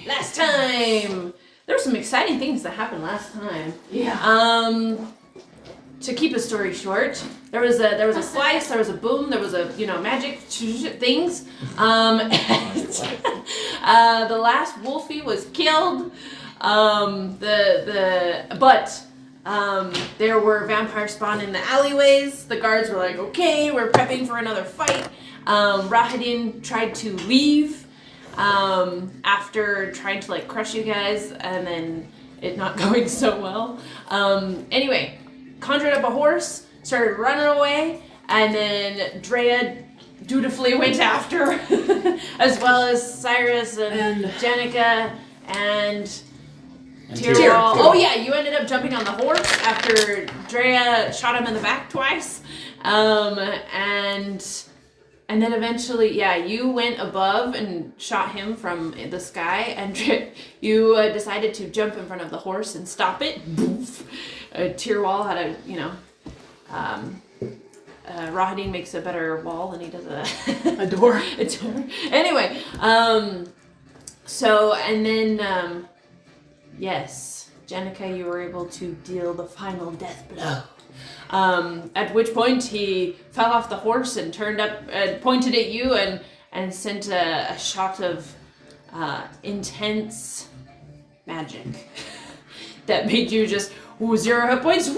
Last time! There were some exciting things that happened last time. Yeah. To keep a story short, there was a slice, there was a boom, there was a magic things. The last wolfie was killed. There were vampires spawned in the alleyways. The guards were like, okay, we're prepping for another fight. Rahadin tried to leave after trying to crush you guys, and then it not going so well. Anyway, conjured up a horse, started running away, and then Draya dutifully went after, as well as Cyrus and Janika and Tyrwall. Oh yeah, you ended up jumping on the horse after Draya shot him in the back twice, and then eventually, you went above and shot him from the sky, and you decided to jump in front of the horse and stop it. Tyrwall had Rahadin makes a better wall than he does a door. A door. Anyway, yes, Janika, you were able to deal the final death blow. At which point he fell off the horse and turned up and pointed at you and sent a shot of intense magic that made you just 0 hit points.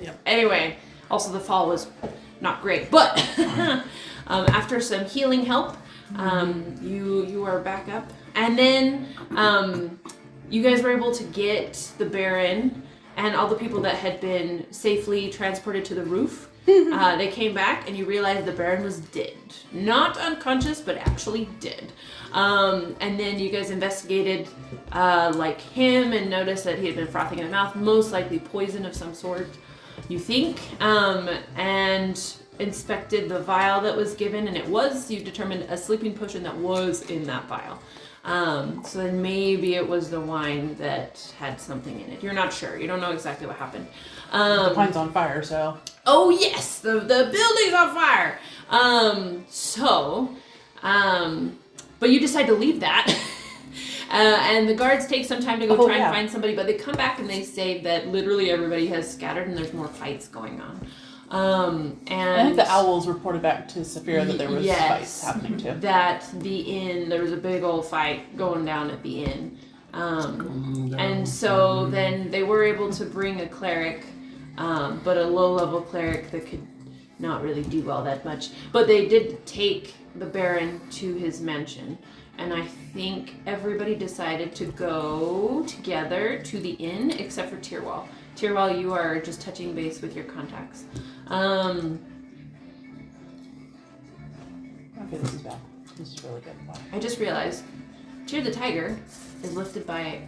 Yep. Anyway, also the fall was not great, but after some healing help, you are back up, and then you guys were able to get the Baron and all the people that had been safely transported to the roof. They came back, and you realized the Baron was dead. Not unconscious, but actually dead. And then you guys investigated him and noticed that he had been frothing in the mouth, most likely poison of some sort, you think, and inspected the vial that was given, and you determined a sleeping potion that was in that vial. So then maybe it was the wine that had something in it. You're not sure. You don't know exactly what happened. The wine's on fire, so. Oh yes, the building's on fire. But you decide to leave that. And the guards take some time to go try and find somebody, but they come back and they say that literally everybody has scattered and there's more fights going on. And I think the owls reported back to Sapphira that there was fights happening too. That the inn, there was a big old fight going down at the inn. And so then they were able to bring a cleric, but a low-level cleric that could not really do all that much. But they did take the Baron to his mansion. And I think everybody decided to go together to the inn except for Tyrwall. Tyrwall, you are just touching base with your contacts. Okay, this is bad. This is really good. Wow. I just realized Cheer the Tiger is lifted by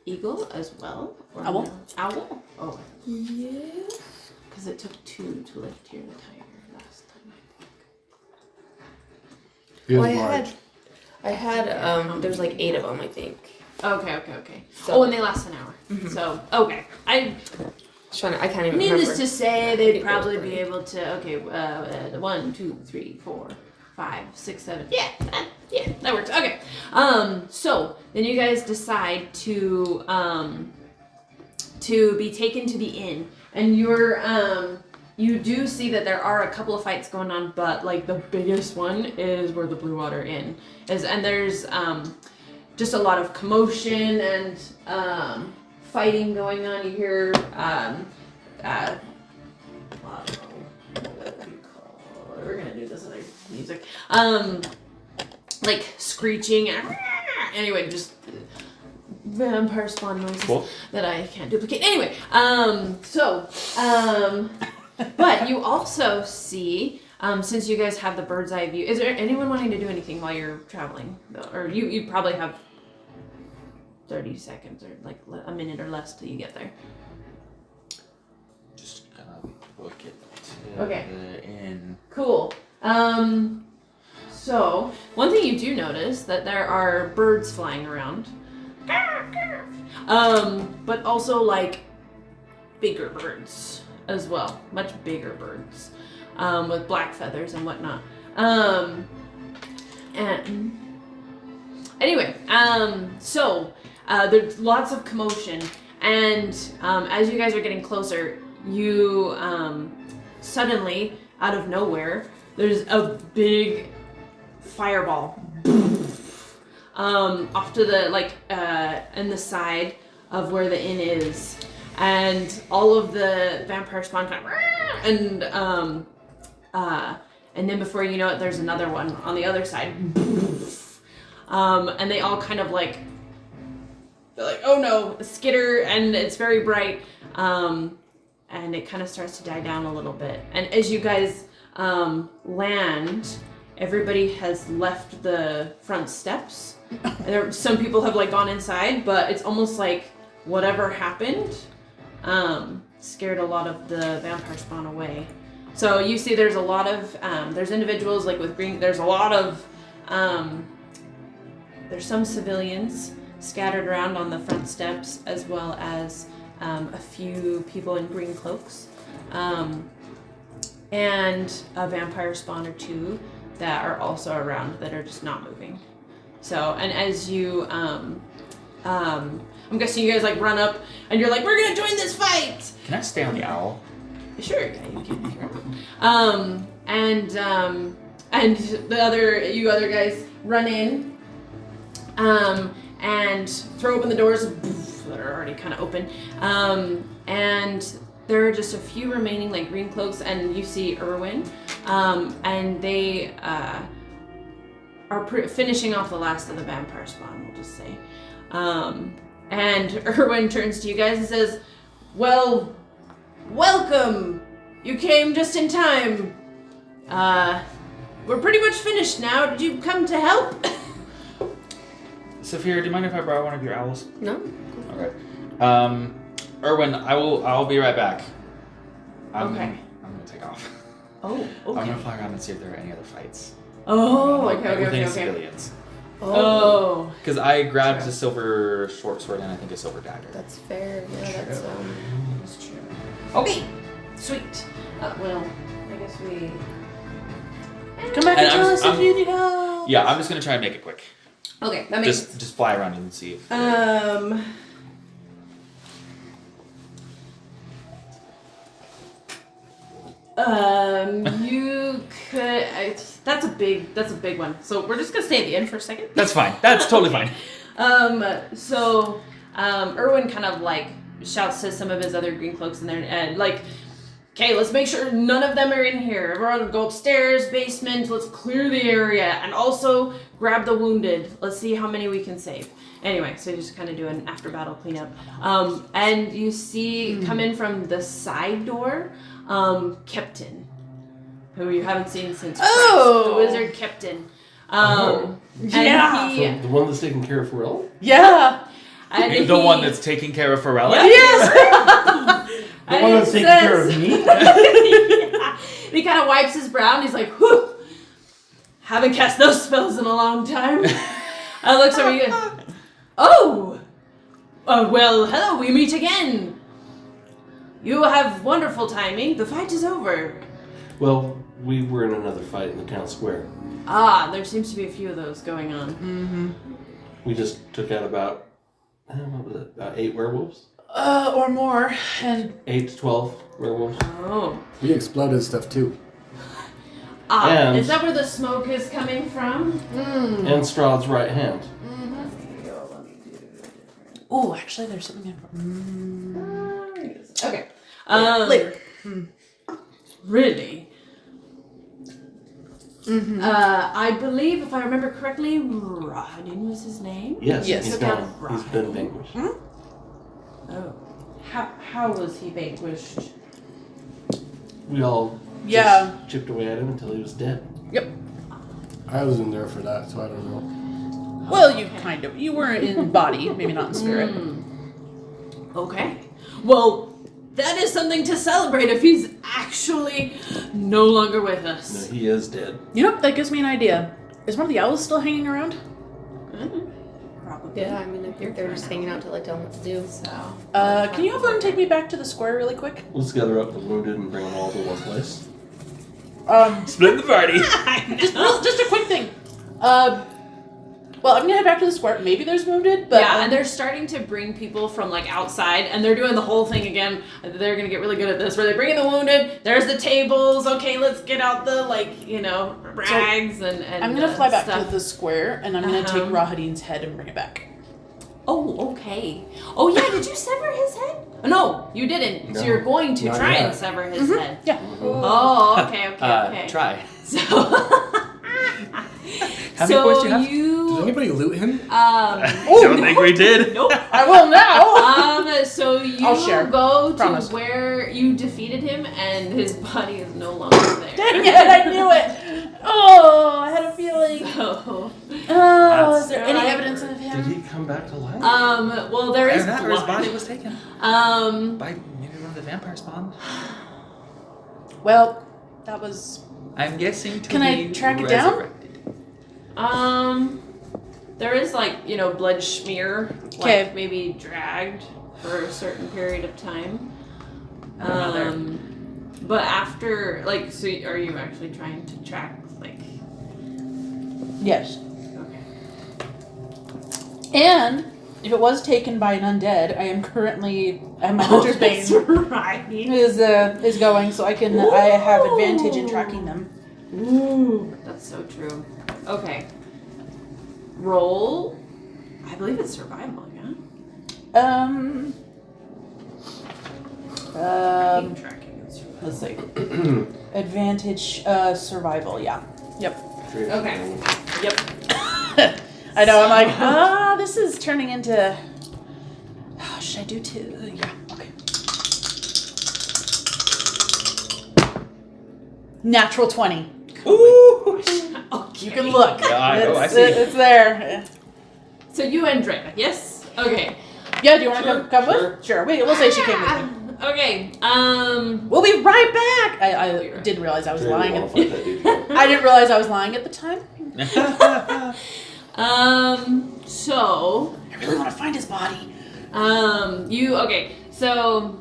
eagle as well. Or owl? No? Owl? Oh. Yes. Because it took 2 to lift Cheer the Tiger last time, I think. I had there was 8 of them, I think. Okay. So, and they last an hour. Mm-hmm. So, okay. I can't even needless remember. to say, they'd probably be able to, 1, 2, 3, 4, 5, 6, 7. Yeah, that works. Okay. So, then you guys decide to be taken to the inn. And you do see that there are a couple of fights going on, but the biggest one is where the Blue Water Inn is, and there's just a lot of commotion and fighting going on. You hear we're gonna do this other music, screeching. Anyway, just vampire spawn noises that I can't duplicate. Anyway, but you also see, since you guys have the bird's eye view, is there anyone wanting to do anything while you're traveling? Or you probably have 30 seconds or a minute or less till you get there. Just kind of book it in. Cool. So, one thing you do notice that there are birds flying around. But also bigger birds as well, much bigger birds, with black feathers and whatnot. And Anyway, so there's lots of commotion, and as you guys are getting closer, you suddenly, out of nowhere, there's a big fireball off to the in the side of where the inn is, and all of the vampire spawn kind of and then before you know it, there's another one on the other side. And they all kind of they're like, oh no, skitter, and it's very bright. And it kind of starts to die down a little bit. And as you guys land, everybody has left the front steps. And some people have gone inside, but it's almost like whatever happened scared a lot of the vampire spawn away. So you see there's a lot of, there's individuals with green, there's a lot of, there's some civilians scattered around on the front steps, as well as a few people in green cloaks, and a vampire spawn or two that are also around that are just not moving. So, and as you, I'm guessing you guys run up and you're like, we're gonna join this fight! Can I stay on the owl? Sure, yeah, you can. Sure. And the other guys run in, and throw open the doors that are already kind of open. And there are just a few remaining green cloaks, and you see Erwin, and they are finishing off the last of the vampire spawn, we'll just say. And Erwin turns to you guys and says, well, welcome! You came just in time. We're pretty much finished now. Did you come to help? Sapphira, do you mind if I borrow one of your owls? No. Okay. Erwin, I'll be right back. I'm gonna take off. Oh, okay. I'm gonna fly around and see if there are any other fights. Oh, With any okay. civilians. Oh. Because I grabbed a silver short sword and I think a silver dagger. That's fair. Yeah, that's That's true. Okay, sweet. Well, I guess we... Come back and And tell I'm- us if I'm- you need help. Yeah, I'm just gonna try and make it quick. Okay, that makes Just fly around and see if. You could. That's a big one. So we're just gonna stay at the end for a second. That's fine. That's totally fine. So, Erwin kind of shouts to some of his other green cloaks in there, and okay, let's make sure none of them are in here. Everyone go upstairs, basement. Let's clear the area, and also grab the wounded. Let's see how many we can save. Anyway, so you just kind of do an after battle cleanup. And you see come in from the side door, Captain, who you haven't seen since Christ, the wizard Captain. Yeah. And The one that's taking care of Pharrell? Yeah. and The one that's taking care of Pharrell? Yes. The one that's taking care of me? He kind of wipes his brow and he's like, whew, haven't cast those spells in a long time. I looks over you. Oh, well, hello, we meet again. You have wonderful timing. The fight is over. Well, we were in another fight in the town square. Ah, there seems to be a few of those going on. We just took out about, what was it, about 8 werewolves? Or more. And 8 to 12 werewolves. Oh. We exploded stuff too. Ah, And- is that where the smoke is coming from? And Strahd's right hand. oh, actually, there's something in. Okay. Later. Really? I believe, if I remember correctly, Rodin was his name? Yes, Yes. he's Took out gone. He's been vanquished. Oh. How was he vanquished? We all Yeah. just chipped away at him until he was dead. I wasn't there for that, so I don't know. Well, you were in body, maybe not in spirit. Okay. Well, that is something to celebrate if he's actually no longer with No, us. he is dead. You know, that gives me an idea. Is one of the owls still hanging around? Probably. Yeah, I mean, I think they're just hanging out till I tell them what to do. So. Can you have them take me back to the square really quick? Let's gather up the wounded and bring them all to one place. Split the party. Just a quick thing. Well, I'm gonna head back to the square. Maybe there's wounded, but yeah, and they're starting to bring people from like outside, and they're doing the whole thing again. They're gonna get really good at this, where they bring in the wounded. There's the tables. Okay, let's get out the rags and. I'm gonna fly back stuff. to the square, and I'm gonna take Rahadin's head and bring it back. Oh, okay. Oh yeah, did you sever his head? No, you didn't. So No, you're going to not try yet. and sever his head. Yeah. Oh, okay. Try. So. How many points do you have? Did anybody loot him? Don't think we did. Nope. I will now. So you I'll share. go to Promise. where you defeated him, and his body is no longer there. Dang it! I knew it. Oh, I had a feeling. So, Oh, is there any Alright. evidence of Did him? he come back to life? well, there is Either that or his body blood. was taken by maybe one of the vampire spawn. Well, that was. I'm guessing to Can I be track it down? resurrected. There is blood smear, Okay. maybe dragged for a certain period of time. But after, so are you actually trying to track, Yes. okay. And if it was taken by an undead, I am currently my hunter's bane right. is going, so I have advantage in tracking them. Ooh, that's so true. Okay. Roll. I believe it's survival, yeah? I think tracking is survival. Let's see. Advantage survival, yeah. Yep. Okay. Yep. I know, I'm like, this is turning into should I do two? Yeah, okay. Natural 20. Ooh! Okay. You can look. Yeah, I know, I It's- see. It's there. So you and Draya, yes? Okay. Yeah, do you want to Sure, come sure. with? Sure. Wait, we'll say she came with me. Okay. We'll be right back. I didn't realize I was lying. That dude. I didn't realize I was lying at the time. So I really want to find his body. so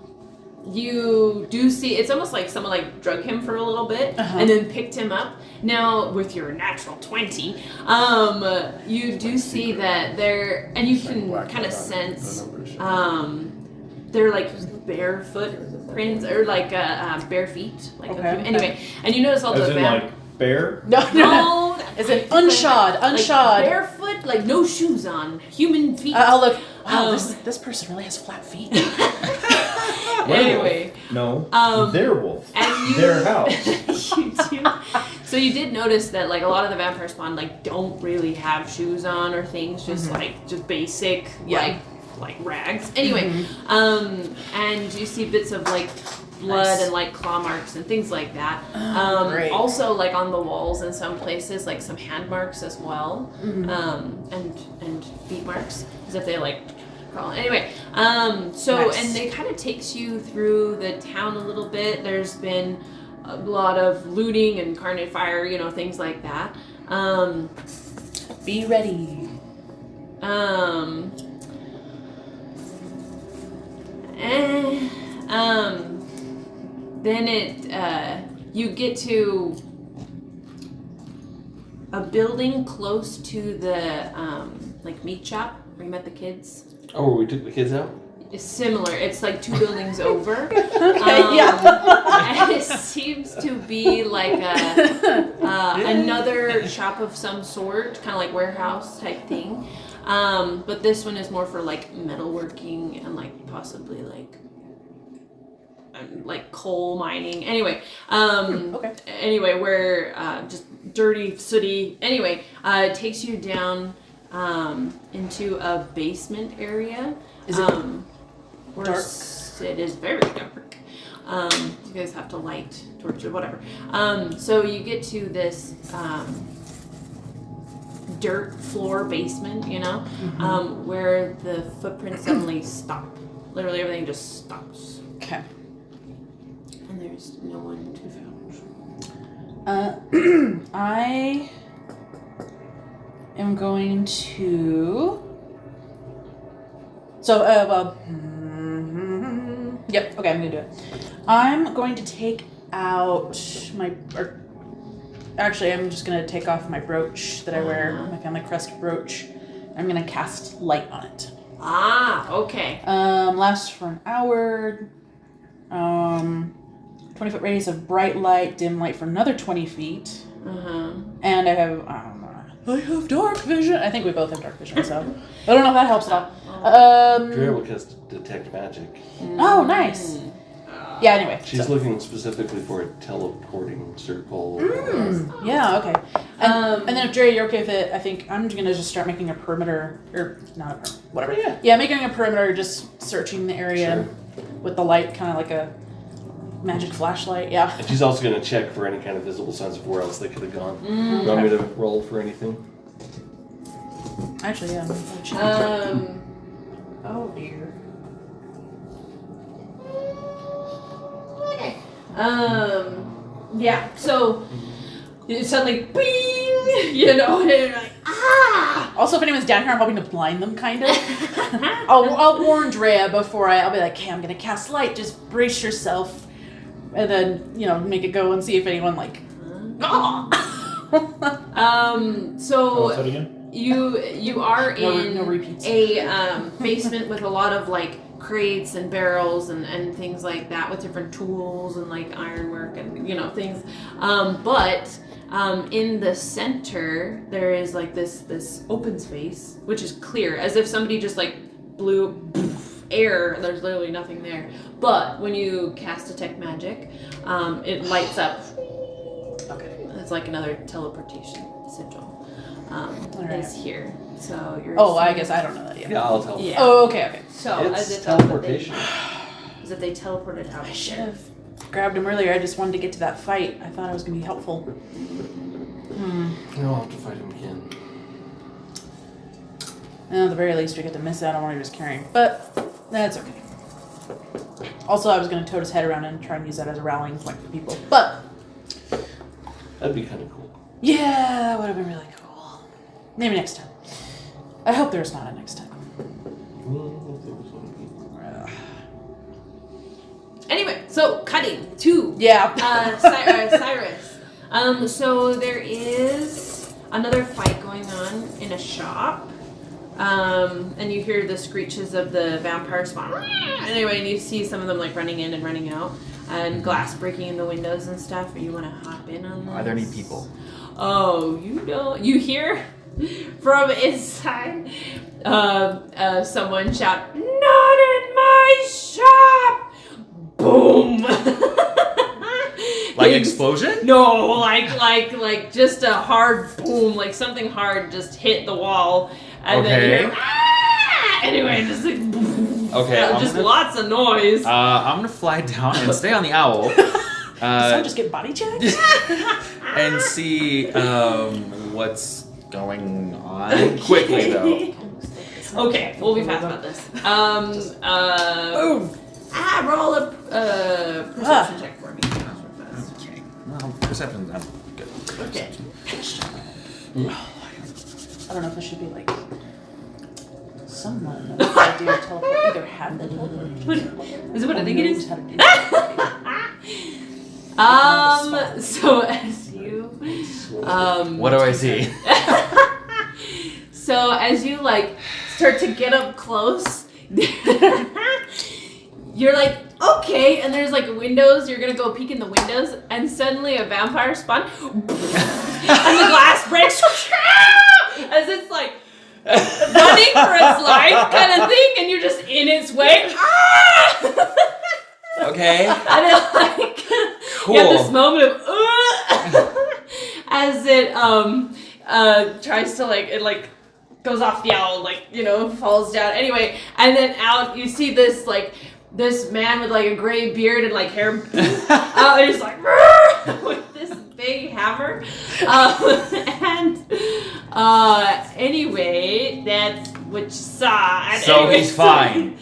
you do see it's almost like someone drug him for a little bit and then picked him up. Now with your natural 20, you do see that there, and you can kind of sense they're bare footprints or bare feet. Okay. Anyway, and you notice all the bear? No, no, It's an unshod. barefoot, no shoes on, human feet. I'll look. Wow, this person really has flat feet. Anyway, No. Um, Their wolf. and you, Their house. you do. So you did notice that a lot of the vampire spawn don't really have shoes on or things, just just basic rags. Anyway, and you see bits of blood Nice. and claw marks and things like that. Great. Also on the walls in some places some hand marks as well, and feet marks as if they crawl. Anyway, Nice. and it kind of takes you through the town a little bit. There's been a lot of looting and carnage fire, things like that. Be ready. Then you get to a building close to the meat shop where you met the kids. Oh, we took the kids out? It's similar. It's 2 buildings over. Yeah. And it seems to be another shop of some sort, kind of warehouse type thing. But this one is more for metalworking and possibly coal mining. Anyway, Okay. Anyway, where just dirty, sooty. Anyway, it takes you down into a basement area. Is it where dark? It is very dark. You guys have to light torch or whatever. So you get to this dirt floor basement, where the footprints suddenly stop. Literally everything just stops. Okay. And there's no one to be found. I am going to. So, yep. Okay, I'm gonna do it. I'm going to take out my. Actually, I'm just gonna take off my brooch that I wear, my family crest brooch. I'm gonna cast light on it. Ah, okay. Lasts for an hour. 20-foot radius of bright light, dim light for another 20 feet. And I have dark vision. I think we both have dark vision, so I don't know if that helps at all. Draya will cast detect magic. Oh, nice. Yeah. Anyway, She's looking specifically for a teleporting circle. yeah. Okay. And then if Jerry, you're okay with it, I think I'm gonna just start making a perimeter, or not, whatever. Yeah, making a perimeter, just searching the area with the light, kind of like a magic flashlight. Yeah. And she's also going to check for any kind of visible signs of where else they could have gone. Do you want me to roll for anything? Actually, yeah. Oh dear. Okay. Yeah. So you suddenly, bing, you know, and you're like, ah. Also, if anyone's down here, I'm hoping to blind them, kind of. I'll warn Draya before I'll be like, hey, I'm gonna cast light. Just brace yourself, and then make it go and see if anyone like. So What's that again? you are in no repeats. a basement with a lot of like crates and barrels and things like that with different tools and like ironwork and things. But in the center there is like this open space which is clear, as if somebody just like blew air. There's literally nothing there. But when you cast detect magic, it lights up. Okay, it's like another teleportation sigil. Is here. So you're. Oh, I guess I don't know that yet. Yeah, I'll tell Yeah. Oh, okay. So It's as if teleportation. As if they teleported out. I should have grabbed him earlier. I just wanted to get to that fight. I thought I was gonna be helpful. I'll have to fight him again. And at the very least, we get to miss out on what he was carrying. But that's okay. Also, I was gonna tote his head around and try and use that as a rallying point for people. But That'd be kind of cool. yeah, that would have been really cool. Maybe next time. I hope there's not a next time. Anyway, so cutting to Cyrus. So there is another fight going on in a shop. And you hear the screeches of the vampire spawn. Anyway, and you see some of them like running in and running out, and glass breaking in the windows and stuff. Or you want to hop in on this? Are there any people? Oh, you hear from inside someone shout, "Not in my shop!" Boom. Like explosion? No, like just a hard boom, like something hard just hit the wall, and then you hear, ah! Anyway, just like boom. Okay, just lots of noise. I'm gonna fly down and stay on the owl. So just get body checked? And see what's going on. Quickly though. Okay, we'll be fast about this. Boom. Roll a perception check for me. Okay. Well, perception. I'm good. Okay. I don't know if it should be like someone that would do teleport. Either had the teleport. Is it what I think it is? How to do So as you What do I see? so as you like start to get up close, you're like, okay, and there's like windows, you're gonna go peek in the windows, and suddenly a vampire spawn and the glass breaks as it's like running for its life kind of thing, and you're just in its way. Okay. And then like Cool. you have this moment of as it tries to like it like goes off the owl, like falls down anyway, and then out you see this man with like a gray beard and like hair and he's like with this big hammer and anyway that's what you saw. And So anyway, he's fine.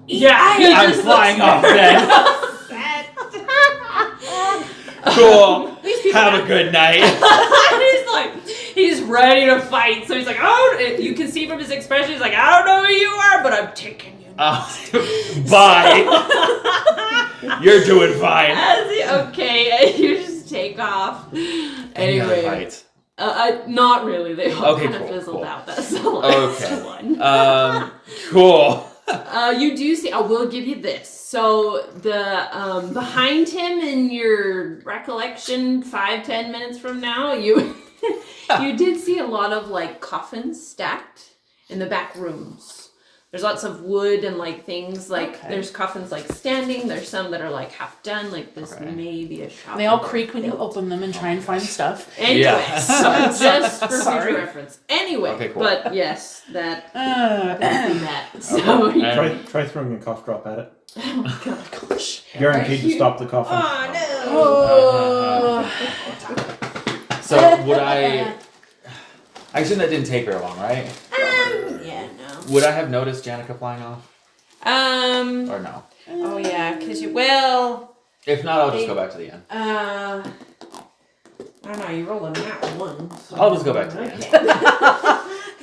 Yeah, he I'm just flying looks off then. upset. Cool. Have a good night. he's ready to fight. So he's like, oh, you can see from his expression, he's like, I don't know who you are, but I'm taking you. Bye. You're doing fine. Okay, and you just take off. Okay. Any other Anyway, fights? not really. They all Okay, kind of cool, fizzled cool. out. That's the last Okay. one. Cool. You do see. I will give you this. So the behind him in your recollection, 5-10 minutes from now, you you did see a lot of like coffins stacked in the back rooms. There's lots of wood and like things like there's coffins like standing. There's some that are like half done. Like this may be a shop. They all creak when you open them and try and find stuff. Anyway, Yeah. so just for Sorry. future reference. Anyway, Okay, cool. but yes, that Uh, that. So Okay. you- Try throwing a cough drop at it. oh my gosh. Guaranteed to stop the coughing. oh. So would I assume that didn't take very long, right? Yeah, no. Would I have noticed Janika flying off? Or no? Oh yeah, because well, If not, I'll just go back to the end. I don't know. You rolled a nat 1. So. I'll just go back to the end.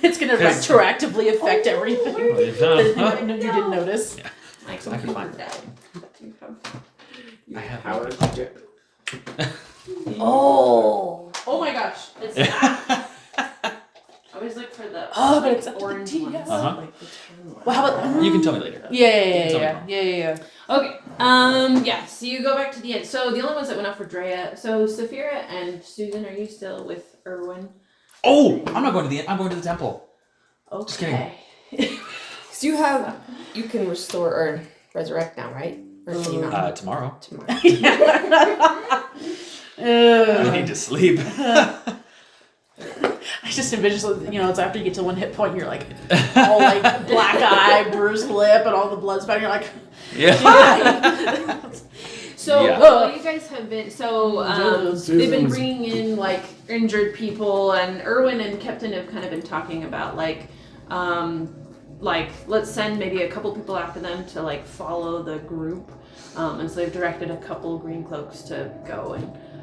It's gonna retroactively affect everything that you didn't notice. Like I can find that. I have How did you get? Oh. Oh my gosh! It's that. Always look for the Oh, but it's orange empty, ones. yes. Uh-huh. Like the turn one. Well, how about You can tell me later. Yeah. Okay. Yeah. So you go back to the end. So the only ones that went up were Draya. So Sapphira and Susan, are you still with Erwin? Oh, I'm not going to the end. I'm going to the temple. Okay. Just kidding. So you can restore or resurrect now, right? Or can you not? Tomorrow. Tomorrow. I need to sleep. I just envision, it's after you get to 1 hit point, you're like, all like black eye, bruised lip, and all the blood's back. You're like, Yeah. So Yeah. well, you guys have been they've been Susan's- bringing in like injured people, and Erwin and Captain have kind of been talking about like let's send maybe a couple people after them to like follow the group, and so they've directed a couple green cloaks to go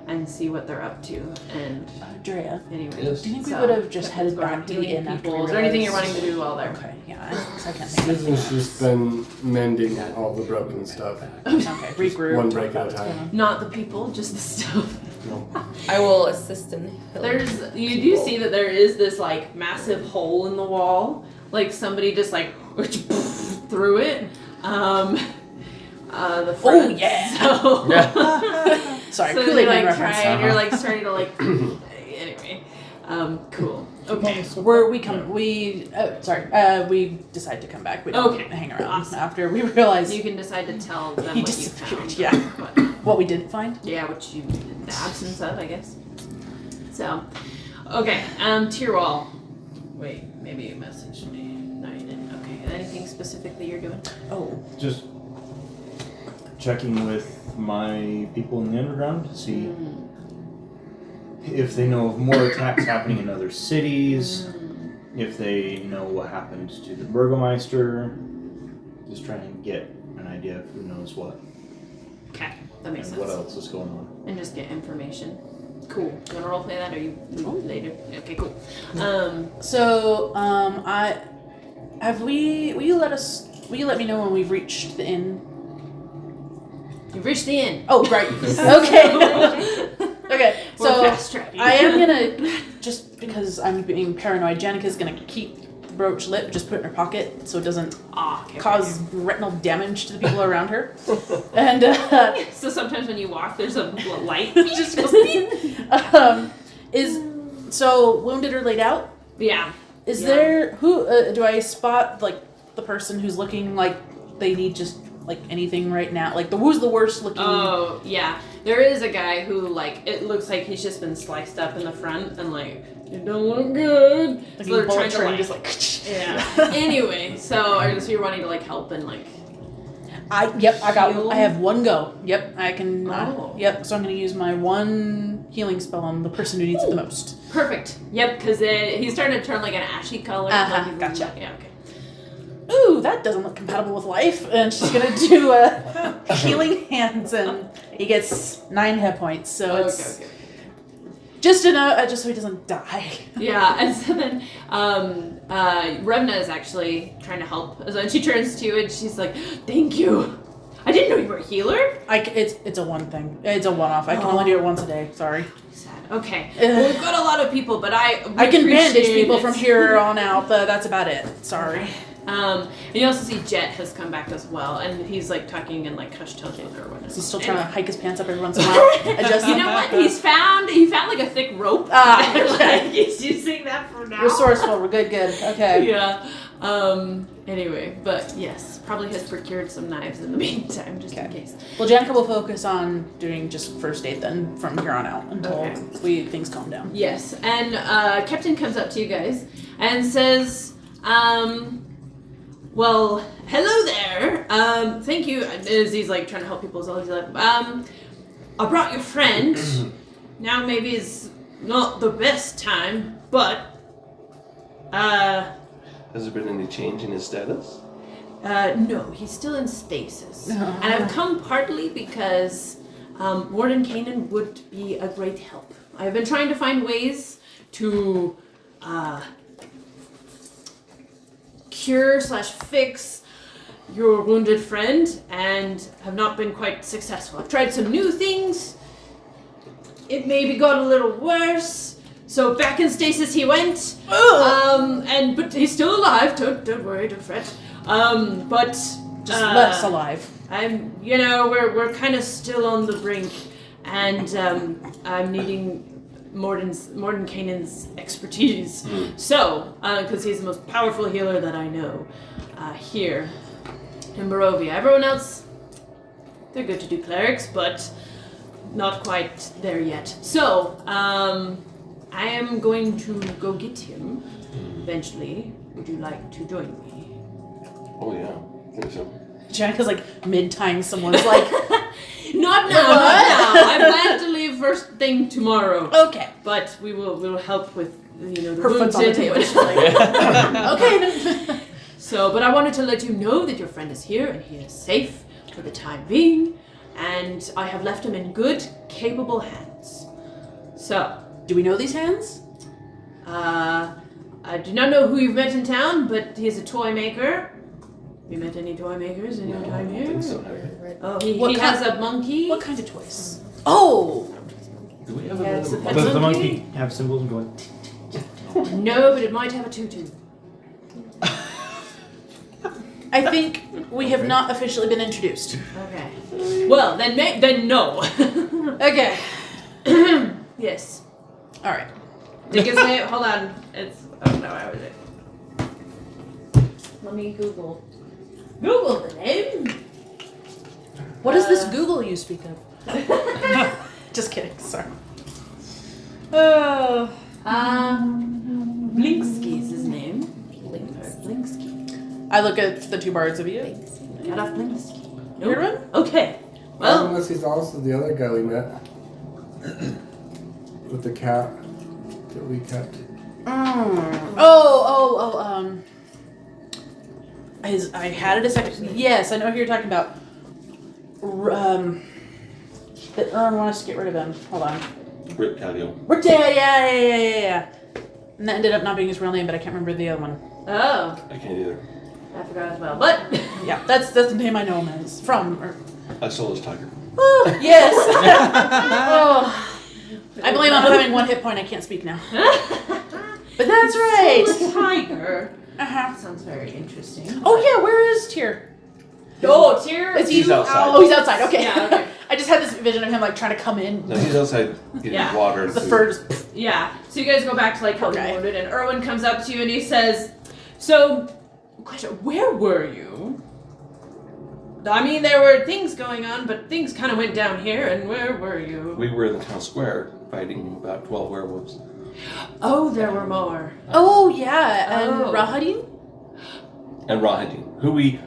and see what they're up to. And Draya, anyway, Yes. do you think we would have just headed going back to the healing inn after we people. Is there anything you're realized- wanting to do while there? Okay, yeah, I can't think of Susan's just been mending all the broken stuff. anything. Okay, regroup. One talk break about at a what's time. going on. Not the people, just the stuff. No. I will assist in healing. You do see that there is this like massive hole in the wall, like somebody just like through it. The front. yeah. So, Sorry, so Kool-Aid you're Man like reference. trying, you're like starting to like. Anyway, cool. Okay. We decide to come back. We don't Okay, hang around awesome. after we realize You can decide to tell them he what you disappeared. found. Yeah, But, what we didn't find. yeah, what you the absence of, I guess. So, okay. Tyrwall. Wait, maybe you messaged me. No, you didn't. Okay. Anything specific that you're doing? Oh, Just checking with my people in the underground to see if they know of more attacks happening in other cities, if they know what happened to the Burgomeister. Just trying to get an idea of who knows what Okay, that makes and sense. what else is going on. And just get information. Cool. You want to role play that, or you later? Okay, cool. so will you let me know when we've reached the inn? You've reached the end. Oh, right. Okay. Okay. We're So fast tracking. I am gonna, just because I'm being paranoid, Janika's gonna keep the brooch lit, just put it in her pocket so it doesn't Okay. cause retinal damage to the people around her. And So sometimes when you walk, there's a light. it just goes beep. So wounded or laid out? Yeah. Is Yeah. there who do I spot like the person who's looking like they need just like anything right now? Like who's the worst looking? Oh, yeah. There is a guy who, like, it looks like he's just been sliced up in the front and, like, you don't look good. Like So they're a bullet trying to, train, like, just like yeah. Anyway, so you're wanting to, like, help and, like, I Heal? have one go. Yep, I can. Oh. Yep, so I'm gonna use my one healing spell on the person who needs it the most. perfect. Yep, because he's starting to turn, like, an ashy color. Uh-huh, Like, gotcha. Yeah, okay. Ooh, that doesn't look compatible with life. And she's gonna do healing hands, and he gets 9 hit points. So it's Okay. just just so he doesn't die. Yeah, and so then Revna is actually trying to help. So then she turns to you and she's like, "Thank you. I didn't know you were a healer. It's a one thing. It's a one-off. I can only do it once a day. Sorry. Sad. Okay. Well, we've got a lot of people, but I can bandage people it. from here on out, but that's about it. Sorry. And you also see Jet has come back as well, and he's like talking in like hushed tones with her. He's still trying to hike his pants up every once in a while. Adjust. You know what? He found like a thick rope. Okay. Like, he's using that for now. Resourceful. We're good. Okay. Yeah. Anyway, but yes, probably has procured some knives in the meantime, just in case. Well, Janika will focus on doing just first aid then from here on out until things calm down. Yes, and Captain comes up to you guys and says, well, hello there. Thank you. As he's like trying to help people as well, he's like, I brought your friend. Now maybe it's not the best time, but has there been any change in his status? no, he's still in stasis. And I've come partly because Warden Kanan would be a great help. I've been trying to find ways to cure/fix your wounded friend and have not been quite successful. I've tried some new things. It maybe got a little worse. So back in stasis he went. But he's still alive. Don't worry, don't fret. But just less alive. We're kind of still on the brink, and I'm needing Morden Kanan's expertise. So, because he's the most powerful healer that I know here in Barovia. Everyone else, they're good to do clerics, but not quite there yet. So, I am going to go get him eventually. Would you like to join me? Oh yeah, I think so. Janika's like mid-tying someone's like... Not now. I plan to leave first thing tomorrow. Okay. But we'll help with the her foot's on the wounded. table. She's like, okay. So, but I wanted to let you know that your friend is here and he is safe for the time being, and I have left him in good, capable hands. So, do we know these hands? I do not know who you've met in town, but he's a toy maker. Have you met any toy makers in your time here? I think so. Oh, he has a monkey. What kind of toys? Oh! Do we have Yeah, it's a another pet Does the monkey have symbols and going? No, but it might have a tutu. I think we have not officially been introduced. Okay. Well, then no. Okay. Yes. All right. Because hold on. Oh no, I was it. Let me Google the name. What is this Google you speak of? Just kidding. Sorry. Oh. Blinksky is his name. Blinksky. I look at the two bards of you. Got off Blinksky. You heard one? Okay. Well, Unless he's also the other guy we met. With the cat that we kept. I had it a second. Yes, I know who you're talking about. That Ern wants to get rid of him. Hold on. Rick Calio. Rick, yeah. And that ended up not being his real name, but I can't remember the other one. oh, I can't either. I forgot as well. But Yeah, that's the name I know him as. From. I stole his tiger. Oh, yes. Oh. I blame on having one hit point. I can't speak now. But that's right. a tiger. Uh-huh. Sounds very interesting. Oh yeah, where is Tyr? Oh, Tyr. Is He's outside. Oh, he's outside. Okay. Yeah, okay. I just had this vision of him like trying to come in. No, he's outside getting Yeah. water. And The food. fur just. Yeah. So you guys go back to like helping Okay. wounded, and Erwin comes up to you and he says, "So, question: where were you? I mean, there were things going on, but things kind of went down here. And where were you? We were in the town square fighting about 12 werewolves. Oh, there were more. Oh yeah, and Oh. Rahadin And Rahadin, who we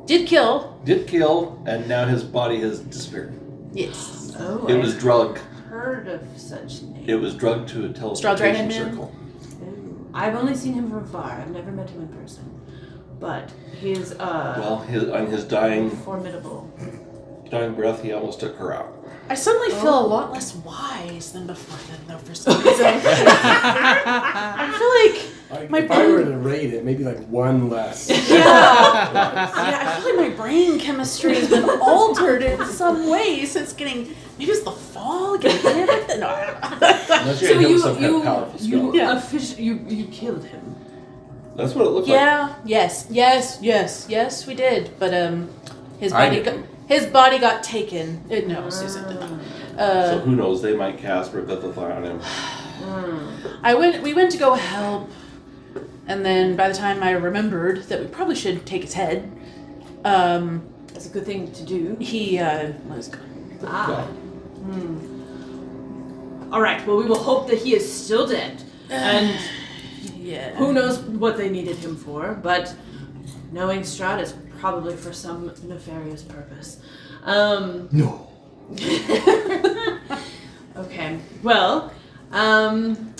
did kill. did kill, and now his body has disappeared. Yes. Oh, It was drugged. heard of such names. It was drugged to a Strahd's teleportation right-hand man? circle. I've only seen him from afar. I've never met him in person, but he's Well, on his dying formidable. breath, he almost took her out. I suddenly feel a lot less wise than before then, though, for some reason. I feel like Like, if I were to rate it, maybe like 1 less. I feel like my brain chemistry has been altered in some way since getting. Maybe it's the fall, getting everything. No, I don't know. Unless you're gonna some kind of powerful spell. You killed him. That's what it looked like. Yeah. Yes. We did, but his body got taken. No, Susan didn't. So who knows? They might cast Revivify on him. We went to go help, and then by the time I remembered that we probably should take his head, That's a good thing to do. he was gone. All right. Well, we will hope that he is still dead, and Yeah. who knows what they needed him for. But knowing Strahd is probably for some nefarious purpose. No. Okay. Well.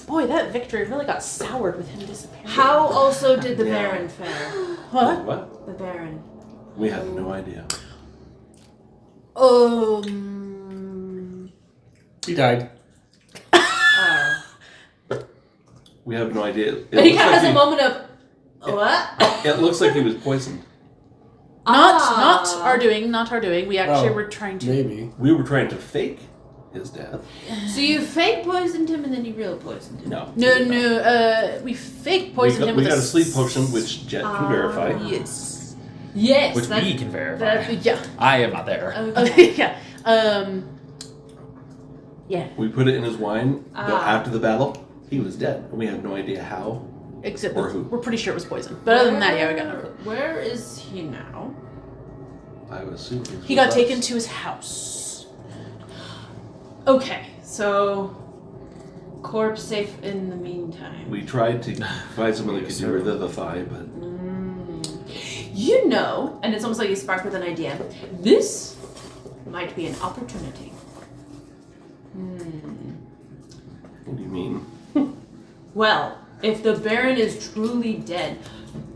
Boy, that victory really got soured with him disappearing. How also did the Baron fare? What? What? The Baron. We have no idea. He died. We have no idea. He kind of has a moment of what? It looks like he was poisoned. Not our doing. We actually Oh, were trying to. Maybe. We were trying to fake his death. So you fake poisoned him and then you real poisoned him. No. No. We fake poisoned him We with got a a sleep potion, which Jet can verify. Yes. Yes. Which we can verify. Yeah. I am not there. Okay. Yeah. Yeah. We put it in his wine, but Ah. after the battle, he was dead. And we have no idea how. Except Or who? we're pretty sure it was poison. But other than that, yeah, we got no. Where is he now? I would assume He got taken to his house. Okay, so corpse safe in the meantime. We tried to find someone that could do Revivify, but You know, and it's almost like you spark with an idea. This might be an opportunity. what do you mean? Well, if the Baron is truly dead,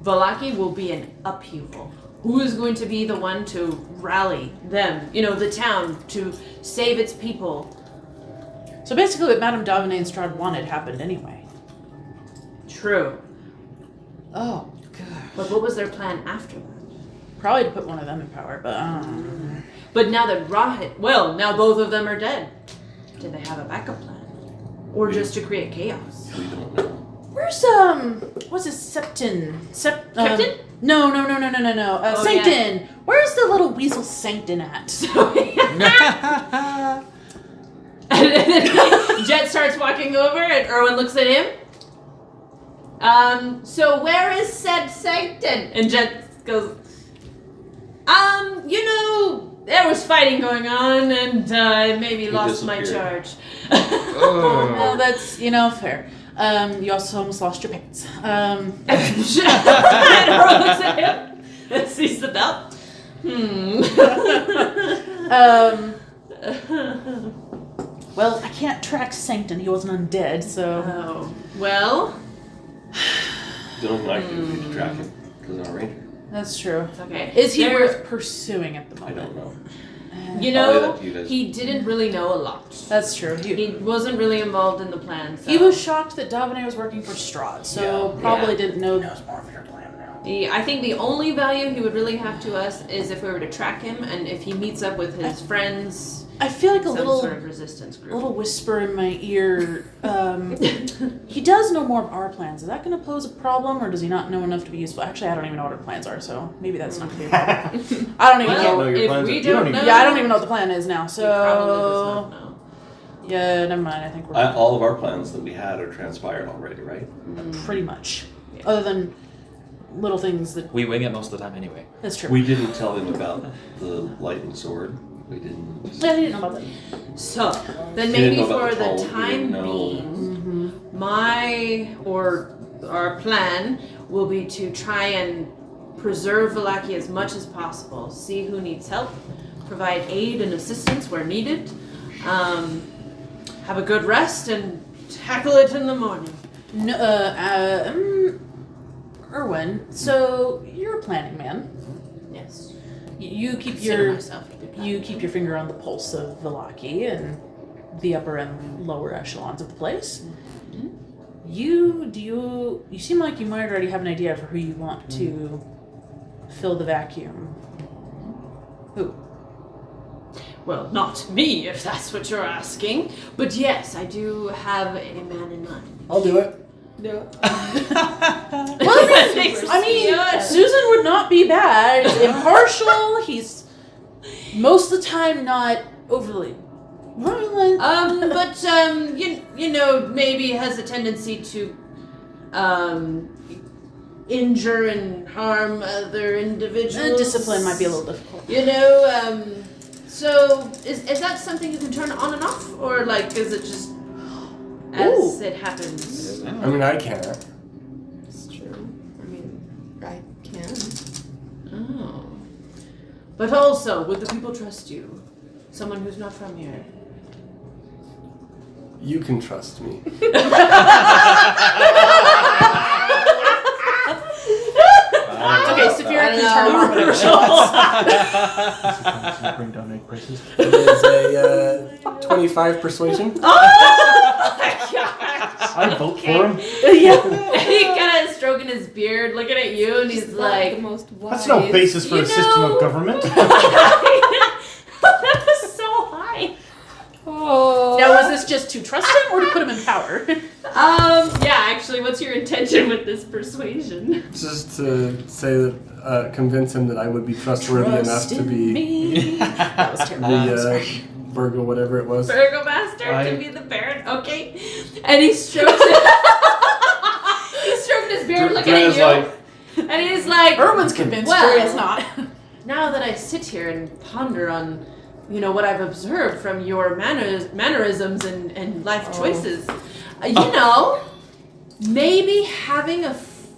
Vallaki will be an upheaval. Who is going to be the one to rally them, the town, to save its people? So basically, what Madame Davenay and Strahd wanted happened anyway. True. Oh god. But what was their plan after that? Probably to put one of them in power, but But now that now both of them are dead. Did they have a backup plan? Or just to create chaos? We don't know. where's what's his Septon? Captain? No. Sancton. Where's the little weasel Sancton at? Jet starts walking over and Erwin looks at him. So where is said Sancton? And Jet goes, there was fighting going on and I maybe lost my charge. Well, that's fair. You also almost lost your pants. And Erwin looks at him and sees the belt. Well, I can't track Sancton. He wasn't undead, so. Oh. Well, The only thing I can do is to track him, because I'm a ranger. That's true. it's okay. Is he worth pursuing at the I moment? don't know. You I'll leave know, that to you guys. he didn't really know a lot. That's true. He wasn't really involved in the plan. So. He was shocked that Davenay was working for Strahd, so probably Yeah. didn't know. Knows more of your plan now. I think the only value he would really have to us is if we were to track him and if he meets up with his friends, I feel like a some little sort of resistance group. little whisper in my ear. He does know more of our plans. Is that going to pose a problem, or does he not know enough to be useful? Actually, I don't even know what our plans are, so maybe that's not going to be a problem. I don't even Well, know your if plans. we You don't don't know, even- Yeah, I don't even know what the plan is now. he probably does not So know. yeah, never mind. I think we're All of our plans that we had are transpired already, right? pretty much, other than little things that. We wing it most of the time anyway. That's true. We didn't tell him about the lightning sword. We didn't. Yeah, I didn't know about that. So, then He maybe didn't know about for the the troll, he time didn't know. being, our plan will be to try and preserve Vallaki as much as possible. See who needs help, provide aid and assistance where needed, have a good rest, and tackle it in the morning. No, Erwin. So you're a planning man. Yes. You keep Consider myself to be you keep your finger on the pulse of Vallaki and the upper and lower echelons of the place. You seem like you might already have an idea for who you want to fill the vacuum. Who? Well, not me, if that's what you're asking. But yes, I do have a man in mind. I'll do it. No. I mean, Susan would not be bad. He's impartial. He's most of the time not overly violent. But you know, maybe has a tendency to injure and harm other individuals. Discipline might be a little difficult. You know, so is that something you can turn on and off, or like is it just as it happens? I mean, I can't. It's true. I mean, I can. Oh. But also, would the people trust you? Someone who's not from here. You can trust me. Okay, Sapphira can turn on Bring down egg prices. It is a 25 persuasion. I vote for him. Yeah. He kind of stroking his beard, looking at you, and he's like, the most wise. That's no basis for You a system know- of government. that was so high. Oh. Now, was this just to trust him or to put him in power? Yeah, actually, what's your intention with this persuasion? Just to say that, convince him that I would be trustworthy enough to be me. That was terrible. the Virgo, whatever it was. Virgo Master I- to be the parent, okay? And he strokes it. He's stroking his beard, looking at you. And he's like, Erwin's convinced, Well- Drya's not. now that I sit here and ponder on, you know, what I've observed from your mannerisms and life choices, you know, maybe having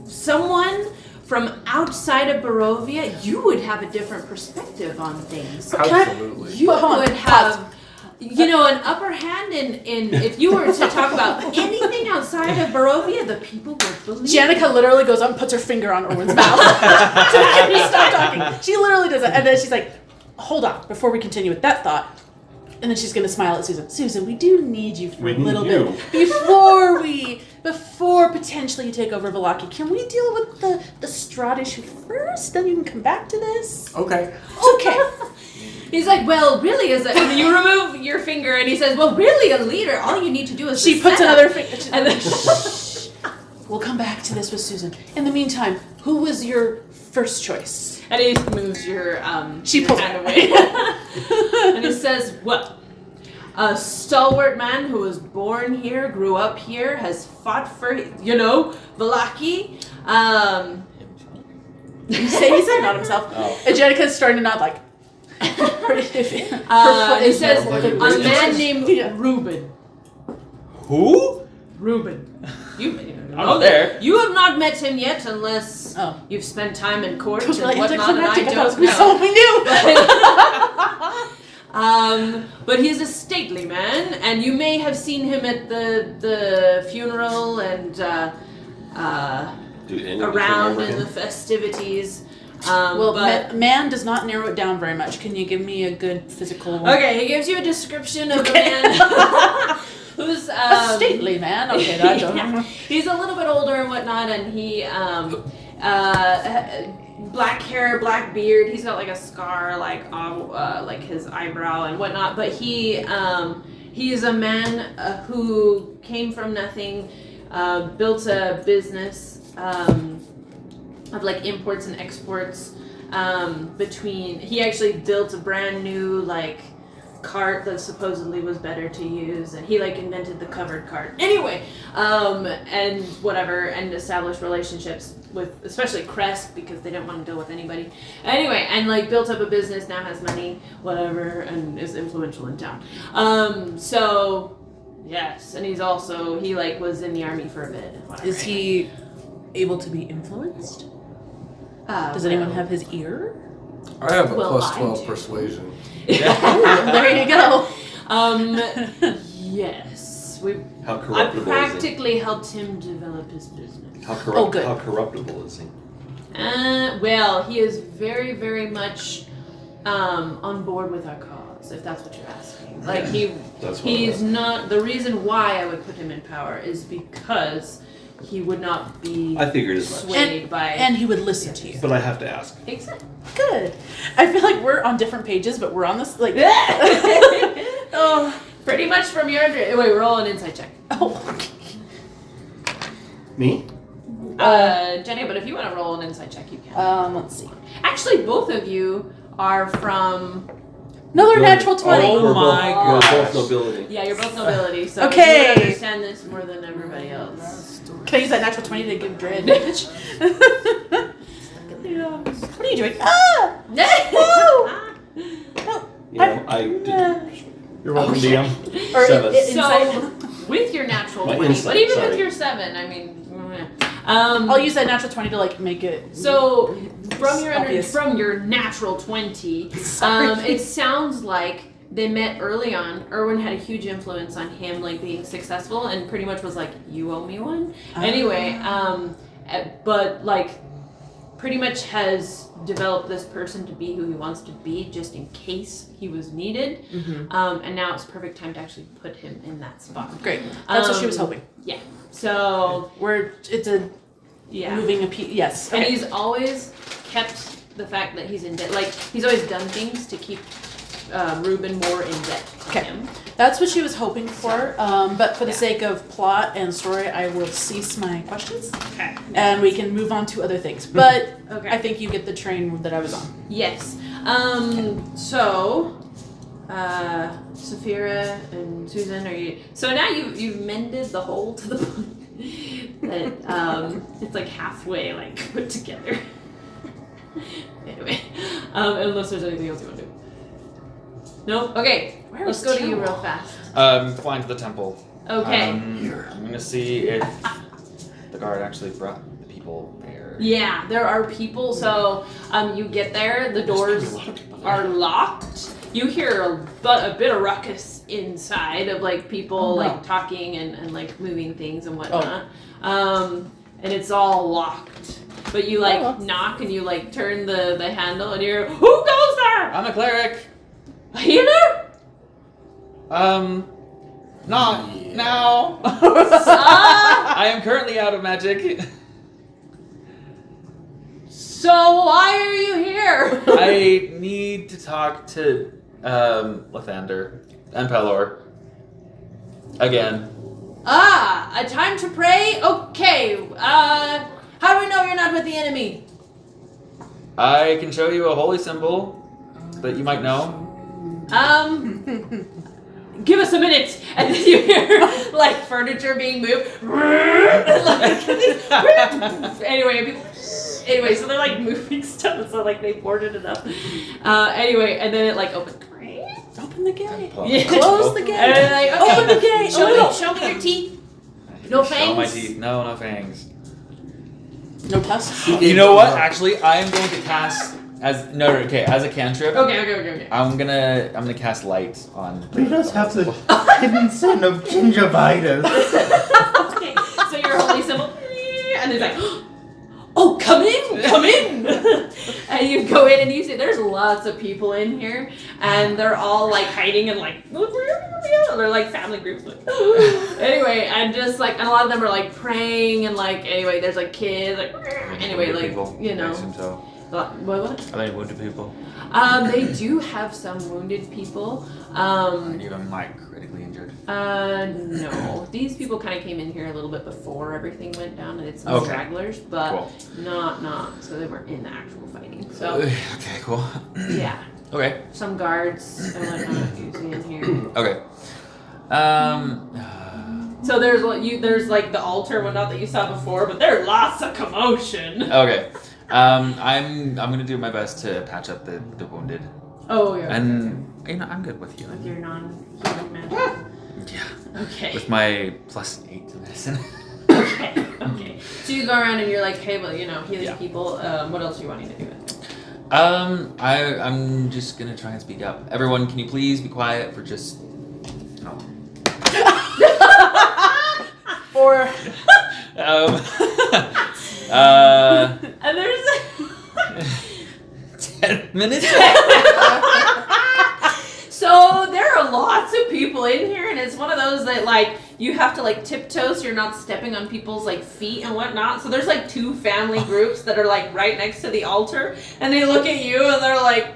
someone from outside of Barovia, you would have a different perspective on things. Absolutely. You But hold on, would have, you know, an upper hand in if you were to talk about anything outside of Barovia, the people would believe. Janika literally goes up and puts her finger on Erwin's mouth to make him stop talking. She literally does it. And then she's like, hold on, before we continue with that thought. And then she's going to smile at Susan. Susan, we do need you for We a need little you. bit. Before potentially you take over Vallaki, can we deal with the Strahd issue first? Then you can come back to this? Okay. Okay. He's like, well, really, and you remove your finger, and he says, well, really, a leader, all you need to do is She just puts set another up." finger. And then, We'll come back to this with Susan. In the meantime, who was your first choice? and he moves your She your pulls hand it. away, and he says, well, a stalwart man who was born here, grew up here, has fought for, you know, Vallaki. He said not himself. Oh. And Janika's starting to nod like. Her foot He is says, like a man named Yeah. Reuben. Who? Reuben. You I'm not there. You have not met him yet, unless Oh. you've spent time in court It was and really whatnot, and I anticlimactic. I thought it was don't gonna be know. someone we knew. But he's a stately man, and you may have seen him at the funeral and Dude, any around remember in the him? festivities. Well, but man does not narrow it down very much. Can you give me a good physical? okay, he gives you a description of Okay. a man who's A stately man. Okay, that don't. yeah. He's a little bit older and whatnot, and he black hair, black beard. He's got like a scar, like his eyebrow and whatnot. But he is a man who came from nothing, built a business of like imports and exports. He actually built a brand new like cart that supposedly was better to use, and he like invented the covered cart anyway, and whatever, and established relationships with especially Crest because they didn't want to deal with anybody anyway, and like built up a business, now has money, whatever, and is influential in town. So yes, and he like was in the army for a bit and whatever. Is he able to be influenced? Does anyone have his ear? I have a Well, plus I 12 do. persuasion. There you go. Yes, I How corruptible is he? practically helped him develop his business. Oh, good. How corruptible is he? Well, he is very, very much on board with our cause, if that's what you're asking. Like That's what he's not. The reason why I would put him in power is because he would not be I figured as much. swayed by. And he would listen to you. But I have to ask. Exactly. Good. I feel like we're on different pages, but we're on this like. Oh, pretty much from your. Wait, roll an insight check. Oh. Me? Jenny, but if you want to roll an insight check, you can. Let's see. Actually, both of you are from. Another natural 20. Oh my We're gosh. both nobility. Yeah, you're both nobility, so Okay. you would understand this more than everybody else. Can I use that natural 20 to give Draya advantage? What are you doing? Ah! Yeah, I did. You're welcome, DM. Or Seven. So, with your natural My 20, insight, but even sorry. with your 7, I mean, I'll use that natural 20 to like make it. so from your Obvious. from your natural 20, Sorry. it sounds like they met early on. Erwin had a huge influence on him, like being successful, and pretty much was like, "You owe me one." Anyway, but like, pretty much has developed this person to be who he wants to be, just in case he was needed. And now it's perfect time to actually put him in that spot. Great. That's what she was hoping. Yeah. So It's a yeah. moving a piece. Yes. And Okay. he's always kept the fact that he's in debt. Like, he's always done things to keep Reuben more in debt to Okay. him. That's what she was hoping for. But for the Yeah. sake of plot and story, I will cease my questions. Okay. And we can move on to other things. But Okay. I think you get the train that I was on. Yes. So, Sapphira and Susan, are you... So now you've mended the hole to the point that it's like halfway, like, put together. Anyway. Unless there's anything else you want to do. No? Okay. Let's go to you real fast. Flying to the temple. Okay. I'm gonna see if the guard actually brought the people there. Yeah, there are people. So you get there, the doors are locked. You hear a bit of ruckus inside of like people like talking and like moving things and whatnot. And it's all locked. But you like knock and you like turn the handle and you're, who goes there? I'm a cleric. A healer? Not now. I am currently out of magic. So why are you here? I need to talk to Lathander and Pelor again. A time to pray? Okay. How do we know you're not with the enemy? I can show you a holy symbol that you might know. Give us a minute, and then you hear like furniture being moved. Anyway, so they're like moving stuff, so like they boarded it up. Anyway, and then it like opened. Open the gate. Yeah. Close the gate. And they're like, okay, Open the gate. Show me your teeth. No Show my fangs? teeth. No fangs. No tusks. You know what? Actually, I am going to cast as a cantrip. Okay. I'm gonna cast light on. He does have the hidden sin of gingivitis. Okay, so your holy symbol, and it's like, oh, come in. And you go in and you see there's lots of people in here, and they're all like hiding and like, they're like family groups. Like, anyway, and just like, and a lot of them are like praying and like, anyway, there's like kids, like, anyway, like, you know. I assume so. What? Are they wounded people? They do have some wounded people. Any of them like critically injured? No. These people kind of came in here a little bit before everything went down, and it's some Okay. stragglers, but Cool. not. So they weren't in the actual fighting. So Okay, cool. yeah, Okay. some guards and whatnot you see in here. Okay. So there's like the altar and whatnot that you saw before, but there's lots of commotion. Okay. I'm gonna do my best to patch up the wounded, Oh yeah. and I'm good with healing. With your non-human magic. Yeah. Okay. With my +8 to medicine. Okay. So you go around and you're like, hey, well, healing Yeah. people. What else are you wanting to do? I'm just gonna try and speak up. Everyone, can you please be quiet for just Or And And there's 10 minutes? So there are lots of people in here, and it's one of those that like you have to like tiptoe so you're not stepping on people's like feet and whatnot. So there's like 2 family groups that are like right next to the altar, and they look at you and they're like,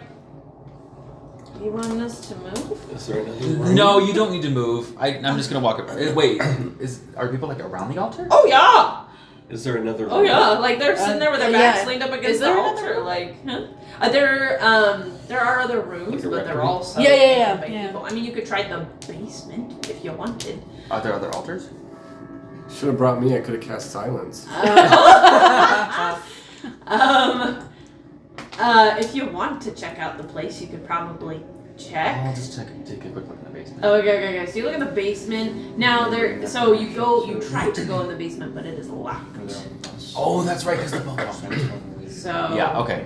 "You want us to move?" Is there another room? No, you don't need to move. I'm just gonna walk up. Wait, are people like around the altar? Oh yeah. Is there another room? Oh yeah, like they're sitting there with their backs leaned up Is against the there another altar. room? Like, huh? There are other rooms, Like a but rec they're room? all Yeah. separated by people. I mean, you could try the basement if you wanted. Are there other altars? Should have brought me. I could have cast silence. If you want to check out the place, you could probably check. I'll just take a quick look in the basement. Okay. So you look at the basement. Now so you try to go in the basement, but it is locked. Oh, that's right, because the boat. So Yeah. Okay.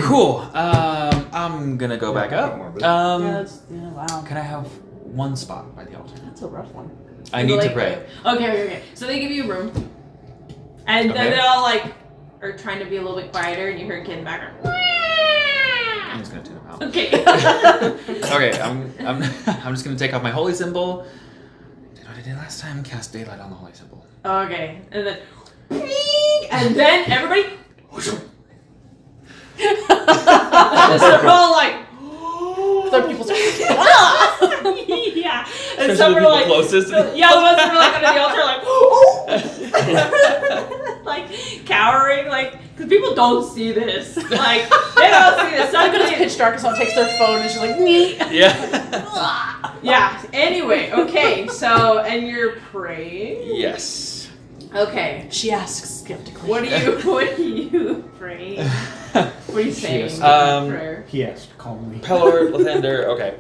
Cool. I'm gonna go back up. Wow. Can I have one spot by the altar? That's a rough one. I need to pray. Okay. So they give you a room, and then they all like are trying to be a little bit quieter, and you hear a kid in the background. I'm just gonna tune them out. Okay. Okay. I'm just gonna take off my holy symbol. Did what I did last time. Cast daylight on the holy symbol. Okay, and then everybody. They're all like. Other people's Yeah, and Especially some the are people like, closest. the ones that are like under the altar, like, like cowering, like, because people don't see this, like, they don't see this. It's good as Suddenly, pitch dark, and someone takes their phone and she's like, "Nee." Yeah. yeah. Anyway, okay, so and you're praying. Yes. Okay. She asks skeptically. What are you praying? What are you saying? Yes. Prayer. He asked calmly. Pelor, Lathander, okay.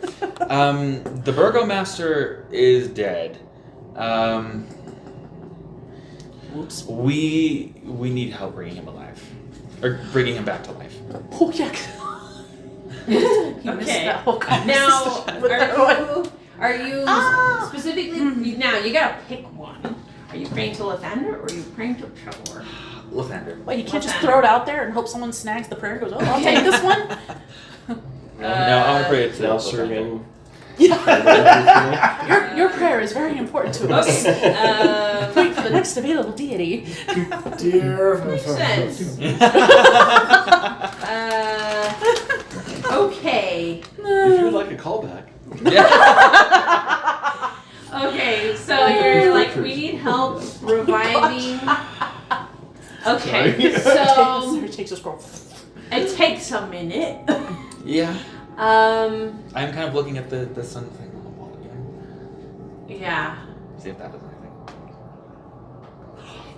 The Burgomaster is dead. Oops. We need help bringing him alive. Or bringing him back to life. Oh yeah. He missed Okay. that whole conversation Now, with that one. are you specifically? Now you gotta pick one. Are you praying to Lathander or are you praying to Trevor? Lathander. Wait, you can't just Lathander. throw it out there and hope someone snags the prayer and goes, "Oh, I'll take this one." No, I'm gonna pray to Now Lathander. serving. Your prayer is very important to us. Wait for the next available deity. Dear. Makes sense. Okay. If you would like a callback. Okay, so you're like, we need help reviving. Okay, so It takes a scroll. it takes a minute. Yeah. Um, I'm kind of looking at the sun thing on the wall again. yeah. See if that does anything.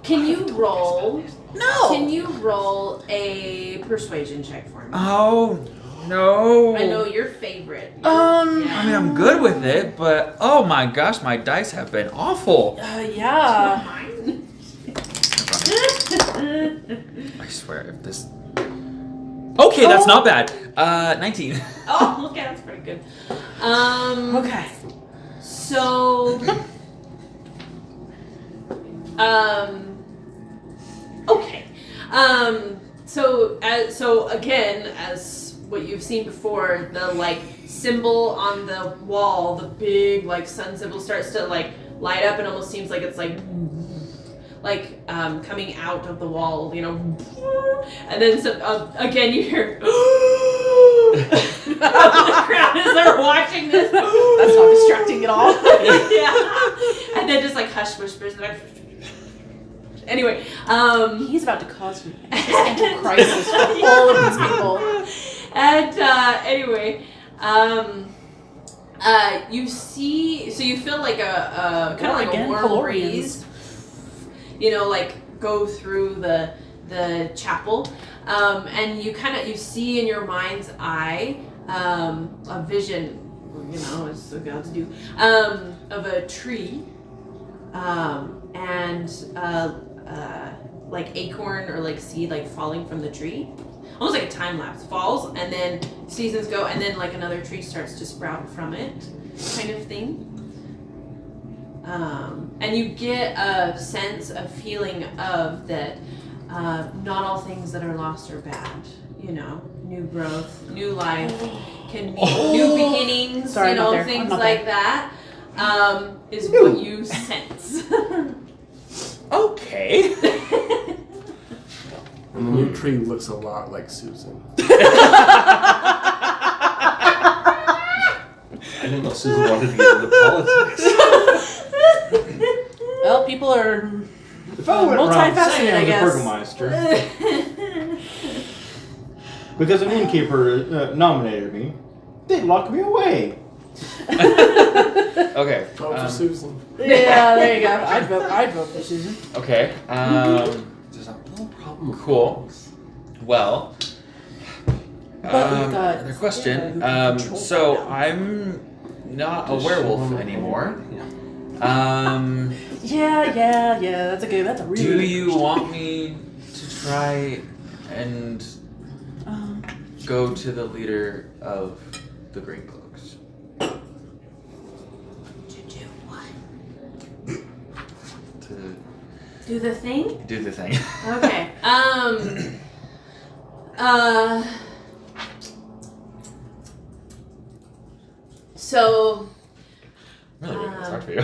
Can you roll? No. Can you roll a persuasion check for me? Oh no. I know your favorite. I mean, I'm good with it, but oh my gosh, my dice have been awful. Yeah. Mine. I swear, if this. Okay, that's not bad. 19. Oh, okay, that's pretty good. Okay. So, okay. So again, as what you've seen before, the like symbol on the wall, the big like sun symbol starts to like light up and almost seems like it's like coming out of the wall, you know. And then again you hear the crowd as they're watching this. That's not distracting at all. Yeah. And then just like hush whispers. Anyway, He's about to cause an existential crisis for all of these people. and anyway, you see, so you feel like a kind of like a warm Pelorians. breeze, you know, like go through the chapel, and you see in your mind's eye a vision, you know, as the gods do, of a tree, and like acorn or like seed like falling from the tree, almost like a time lapse, falls and then seasons go and then like another tree starts to sprout from it, kind of thing. And you get a sense, a feeling of that not all things that are lost are bad. new growth, new life, can mean new beginnings, Sorry, I'm not there. things I'm not like that, is what you sense. Okay. And the new tree looks a lot like Susan. I didn't know Susan wanted to get into politics. Well, people are If I went around multifaceted, saying I I was guess. a burgomaster because an innkeeper nominated me, they'd lock me away. Okay. Vote for Susan. Yeah, there you go. I'd vote for Susan. Okay. There's a little problem with Cool. those. Well. But we've got Another question. Sarah who can control So that now. I'm not a werewolf anymore. Yeah. That's a really Do good you question. want me to try and go to the leader of the Green Cloaks? To do what? To Do the thing? do the thing. Okay. So I'm really making this hard for you.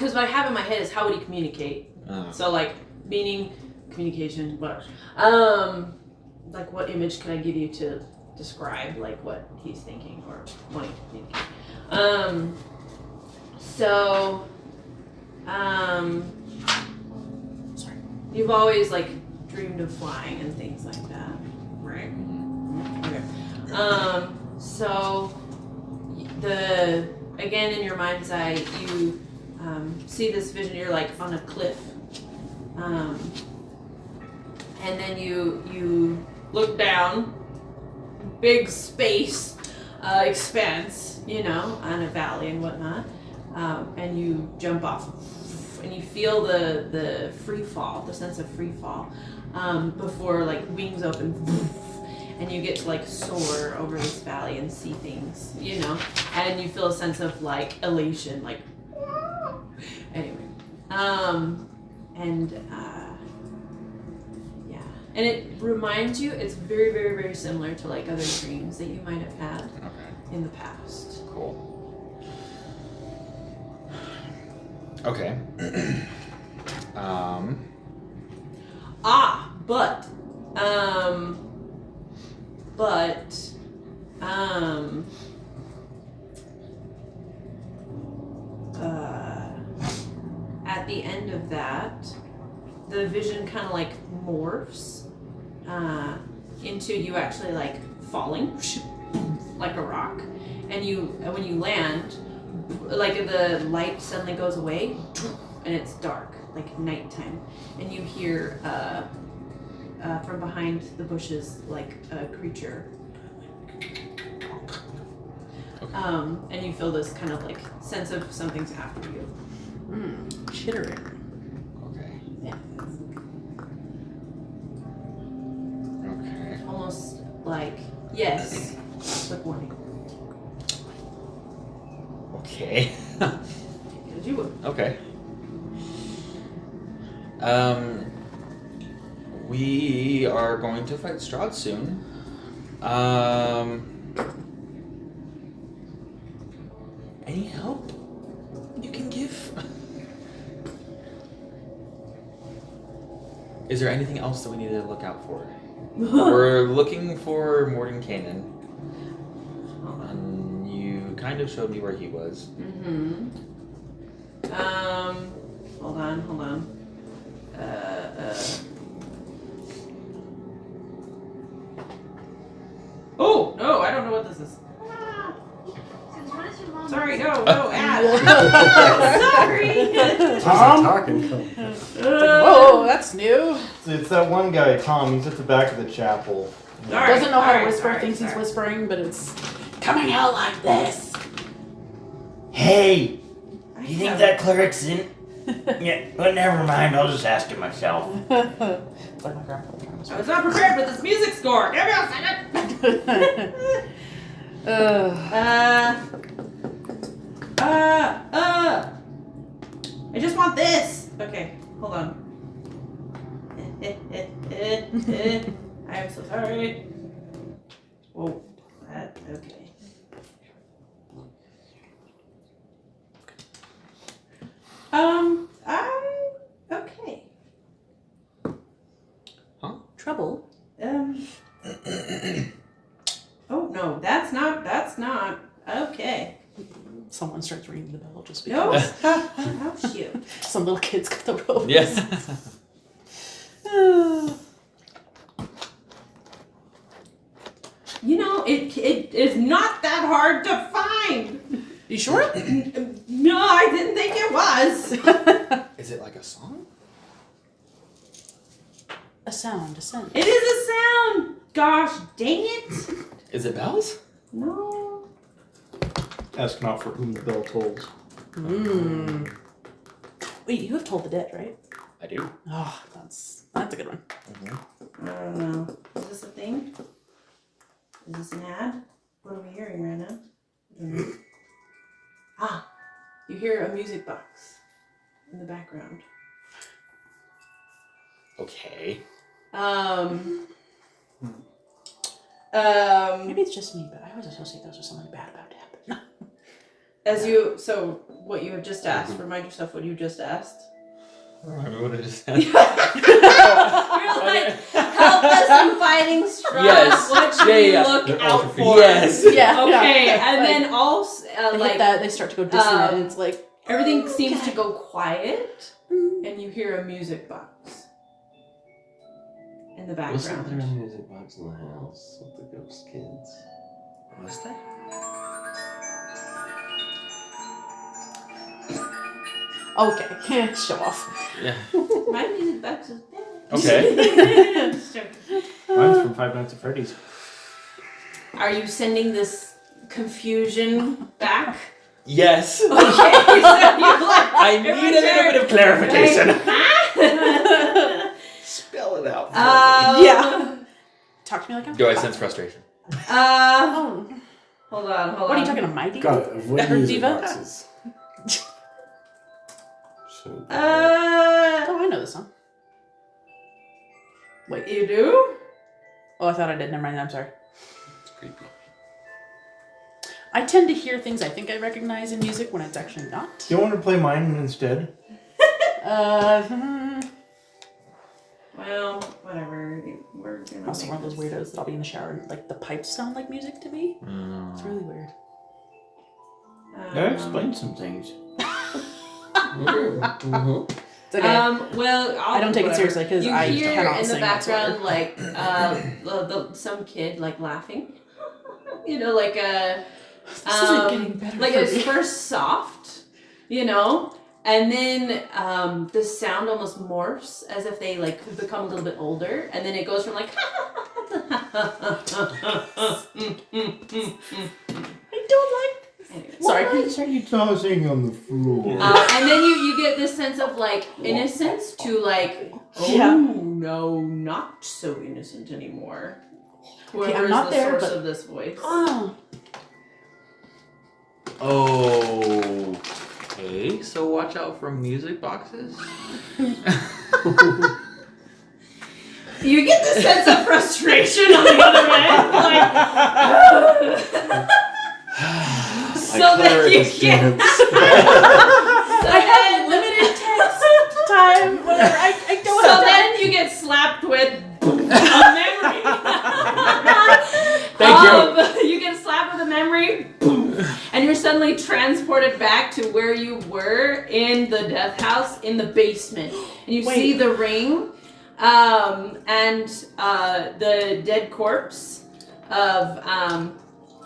because what I have in my head is how would he communicate? So like meaning communication, whatever. Like what image could I give you to describe like what he's thinking or wanting to communicate? Sorry. You've always like dreamed of flying and things like that, right? Okay. So again in your mind's eye, you see this vision. You're like on a cliff, and then you look down, big space, expanse, on a valley and whatnot, and you jump off, and you feel the free fall, the sense of free fall, before like wings open. And you get to like soar over this valley and see things, and you feel a sense of like elation, like anyway, and it reminds you, it's very, very, very similar to like other dreams that you might have had in the past. Cool. Okay. At the end of that, the vision kind of like morphs into you actually like falling like a rock, and when you land, like the light suddenly goes away and it's dark, like nighttime, and you hear from behind the bushes like a creature. And you feel this kind of like sense of something's after you. Chittering. Okay. Yeah. Okay. Almost like yes, but warning. Okay. As you would. Okay. We are going to fight Strahd soon. Any help you can give? Is there anything else that we need to look out for? We're looking for Mordenkainen. And you kind of showed me where he was. Mm-hmm. Hold on. Oh, no, I don't know what this is. Sorry, no, ad. Sorry. Tom? Talking. Whoa, that's new. It's that one guy, Tom. He's at the back of the chapel. Doesn't know how to whisper, thinks he's whispering, but it's coming out like this. Hey, you think that cleric's in? Yeah, but never mind. I'll just ask it myself. It's like my grandpa. I was not prepared for this music score. Give me a second. I just want this. Okay, hold on. I am so sorry. Whoa. Okay. Okay. Trouble. Oh no, that's not. Okay. Someone starts ringing the bell just No. because. Ouch you. Some little kids got the rope. Yes. You know, it is not that hard to find. You sure? No, I didn't think it was. Is it like a song? A sound, a scent. It is a sound. Gosh, dang it. Is it bells? No. Ask not for whom the bell tolls. Wait, you have Told the Dead, right? I do. Oh, that's a good one. I don't know. Is this a thing? Is this an ad? What are we hearing right now? I don't know. Ah, you hear a music box in the background. Okay. Maybe it's just me, but I always associate those with something bad about to happen. So what you have just asked, remind yourself what you just asked. I don't remember what I just said. You're like, help us in fighting Strahd. Yes. What should we look They're out ultra for? Yes. Yeah. Okay, yeah. and Like, then also, they hit like, that, they start to go dissonant, and it's like, everything seems to go quiet, and you hear a music box in the Wasn't there a background. music box in the house with the ghost kids? Was that? okay, show off. Yeah. My music box is there. Okay. Just joking. Mine's from Five Nights at Freddy's. Are you sending this confusion back? Yes. Okay, so you like, I need a little bit of clarification. Spell it out. Yeah. Talk to me like I'm Do I sense frustration? Oh. Hold on. What are you talking to, my diva? God, avoid Her music diva? boxes. So, Oh, I know this song. Wait. You do? Oh, I thought I did. Never mind. I'm sorry. It's creepy. I tend to hear things I think I recognize in music when it's actually not. Do you want to play mine instead? Well, whatever. We're gonna. Also one of those weirdos that I'll be in the shower and like the pipes sound like music to me. It's really weird. That explains some things. Mm-hmm. It's okay. Well, I don't take it seriously because you I hear cannot in the sing background whatsoever. like some kid like laughing. You know, like a This isn't getting better like for it's me. first soft, you know, and then the sound almost morphs as if they like become a little bit older, and then it goes from like I don't like. Anyway. Sorry. Why are you tossing on the floor? And then you get this sense of like innocence to like, oh Yeah. no, not so innocent anymore. Whoever I'm is not the there, source but- of this voice. Oh. Okay, so watch out for music boxes. You get the sense of frustration on the other end, like. So that you can. I have limited text time. Whatever. I don't So have that. then you get slapped with a memory. Thank you. You get slapped with a memory, and you're suddenly transported back to where you were in the death house in the basement, and you Wait. see the ring, and the dead corpse of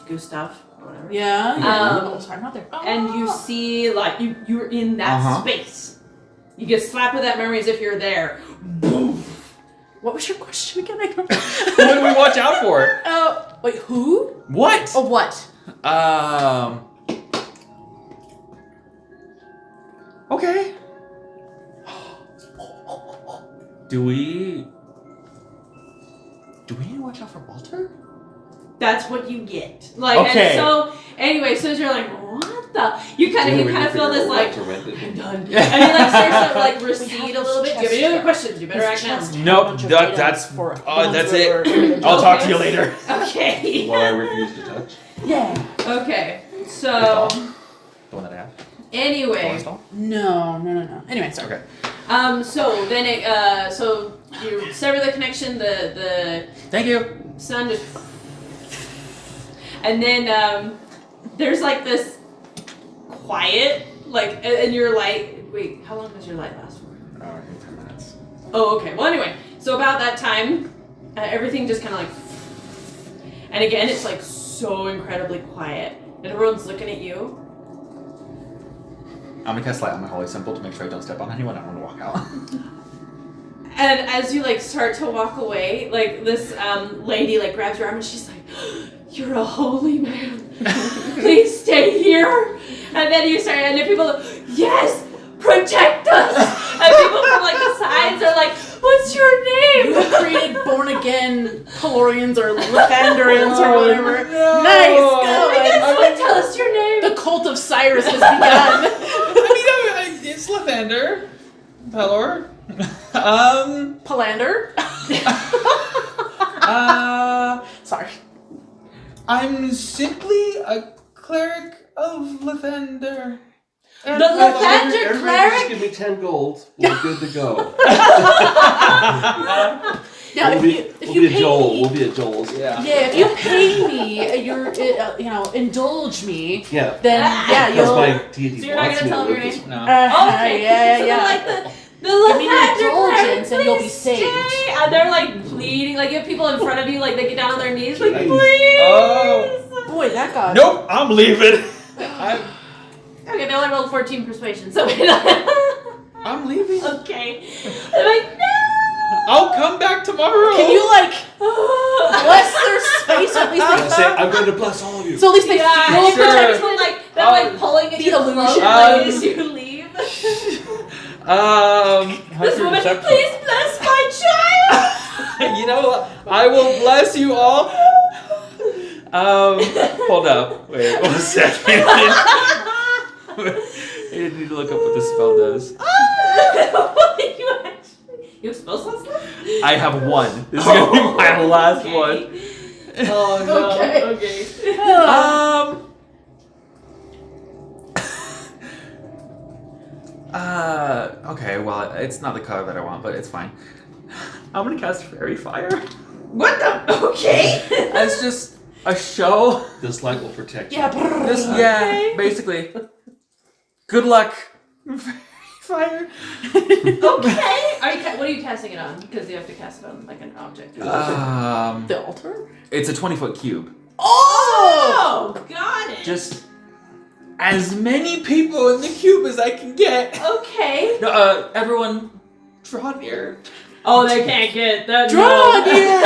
Gustav. Whatever. Yeah. Um, Sorry, I'm not there. And you see, like, you're in that space. You get slapped with that memory as if you're there. Boom. What was your question again? I don't. What do we watch out for? Oh, wait, who? What? Oh, what? Okay. Do we need to watch out for Walter? That's what you get. Like, Okay. and so, anyway, so you're like, what You kind of feel this like, I'm done. And he like starts to like recede a little bit. Do you have any other questions? You better act now. Nope, that's it. I'll talk to you later. Okay. While I refuse to touch. Yeah. Okay. So. The one that I have. Anyway. No. Anyway, sorry. Okay. So then so you sever the connection. The Thank you. sun just. And then there's like this quiet, like, and your light. Wait, how long does your light last for? 10 minutes. Oh, okay. Well, anyway, so about that time, everything just kind of like, and again, it's like so incredibly quiet, and everyone's looking at you. I'm gonna cast light on my holy symbol to make sure I don't step on anyone. I'm gonna walk out. And as you like start to walk away, like this lady like grabs your arm and she's like, "You're a holy man. Please stay here." And then you start, and then people are, "Yes, protect us." And people from like the sides are like, "What's your name?" You have created born again Pelorians or Lathanderians or whatever. No. Nice, go. Yes, tell us your name. The cult of Cyrus has begun. It's Lathander. Pelor. Palander. Sorry. I'm simply a cleric of Lathander. The Lathander Everybody cleric? just give me 10 gold. We're good to go. Now, We'll if you be a pay Joel. me, We'll be a Joel's. Yeah. if you pay me, indulge me, Yeah. then yeah, Because you'll. my deity So you're not wants gonna me tell to him your live name? this No. Okay. Yeah. So like the Give me an Lathander cleric, indulgence and you'll be please saved. stay. And they're like pleading, like you have people in front of you, like they get down on their knees, like Jeez. please. Oh. Boy, that got. Nope, I'm leaving. Okay, they only rolled 14 persuasion, so I'm leaving. okay. They're like, no. I'll come back tomorrow. Can you bless their space? At least I say, they. I'm going to bless all of you. So at least they Yeah, feel and sure. you're actually like they're like pulling at The your illusion. cloak like, as you leave. This woman, please bless my child. You know what? I will bless you all. Hold up. Wait 1 second. I need to look up what this spell does. You have spell slots left? I have one. This is gonna be my last one. Oh no. Okay. Okay. Okay, well, it's not the color that I want, but it's fine. I'm gonna cast Fairy Fire. What the? Okay. As just a show. This light will protect you. Yeah, basically. Good luck. Fire. Okay. What are you casting it on? Because you have to cast it on like an object. The altar? It's a 20-foot cube. Oh! Got it. Just as many people in the cube as I can get. Okay. No, everyone, draw near. Oh, they can't get that. Draw near.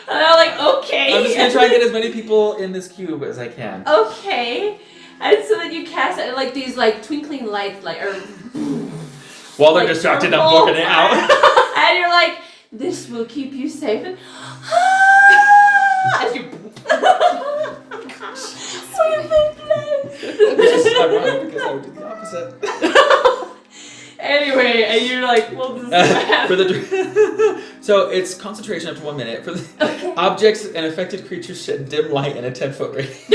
And they're like, okay. I'm just gonna try and get as many people in this cube as I can. Okay. And so then you cast it, and like these like twinkling lights, like While they're like, distracted, purple I'm booking it out. fire. And you're like, this will keep you safe. And as you. Which is ironic because I would do the opposite. Anyway, and you're like, well, this is what For happened. the so it's concentration up to 1 minute. For the objects and affected creatures shed dim light in a 10-foot radius.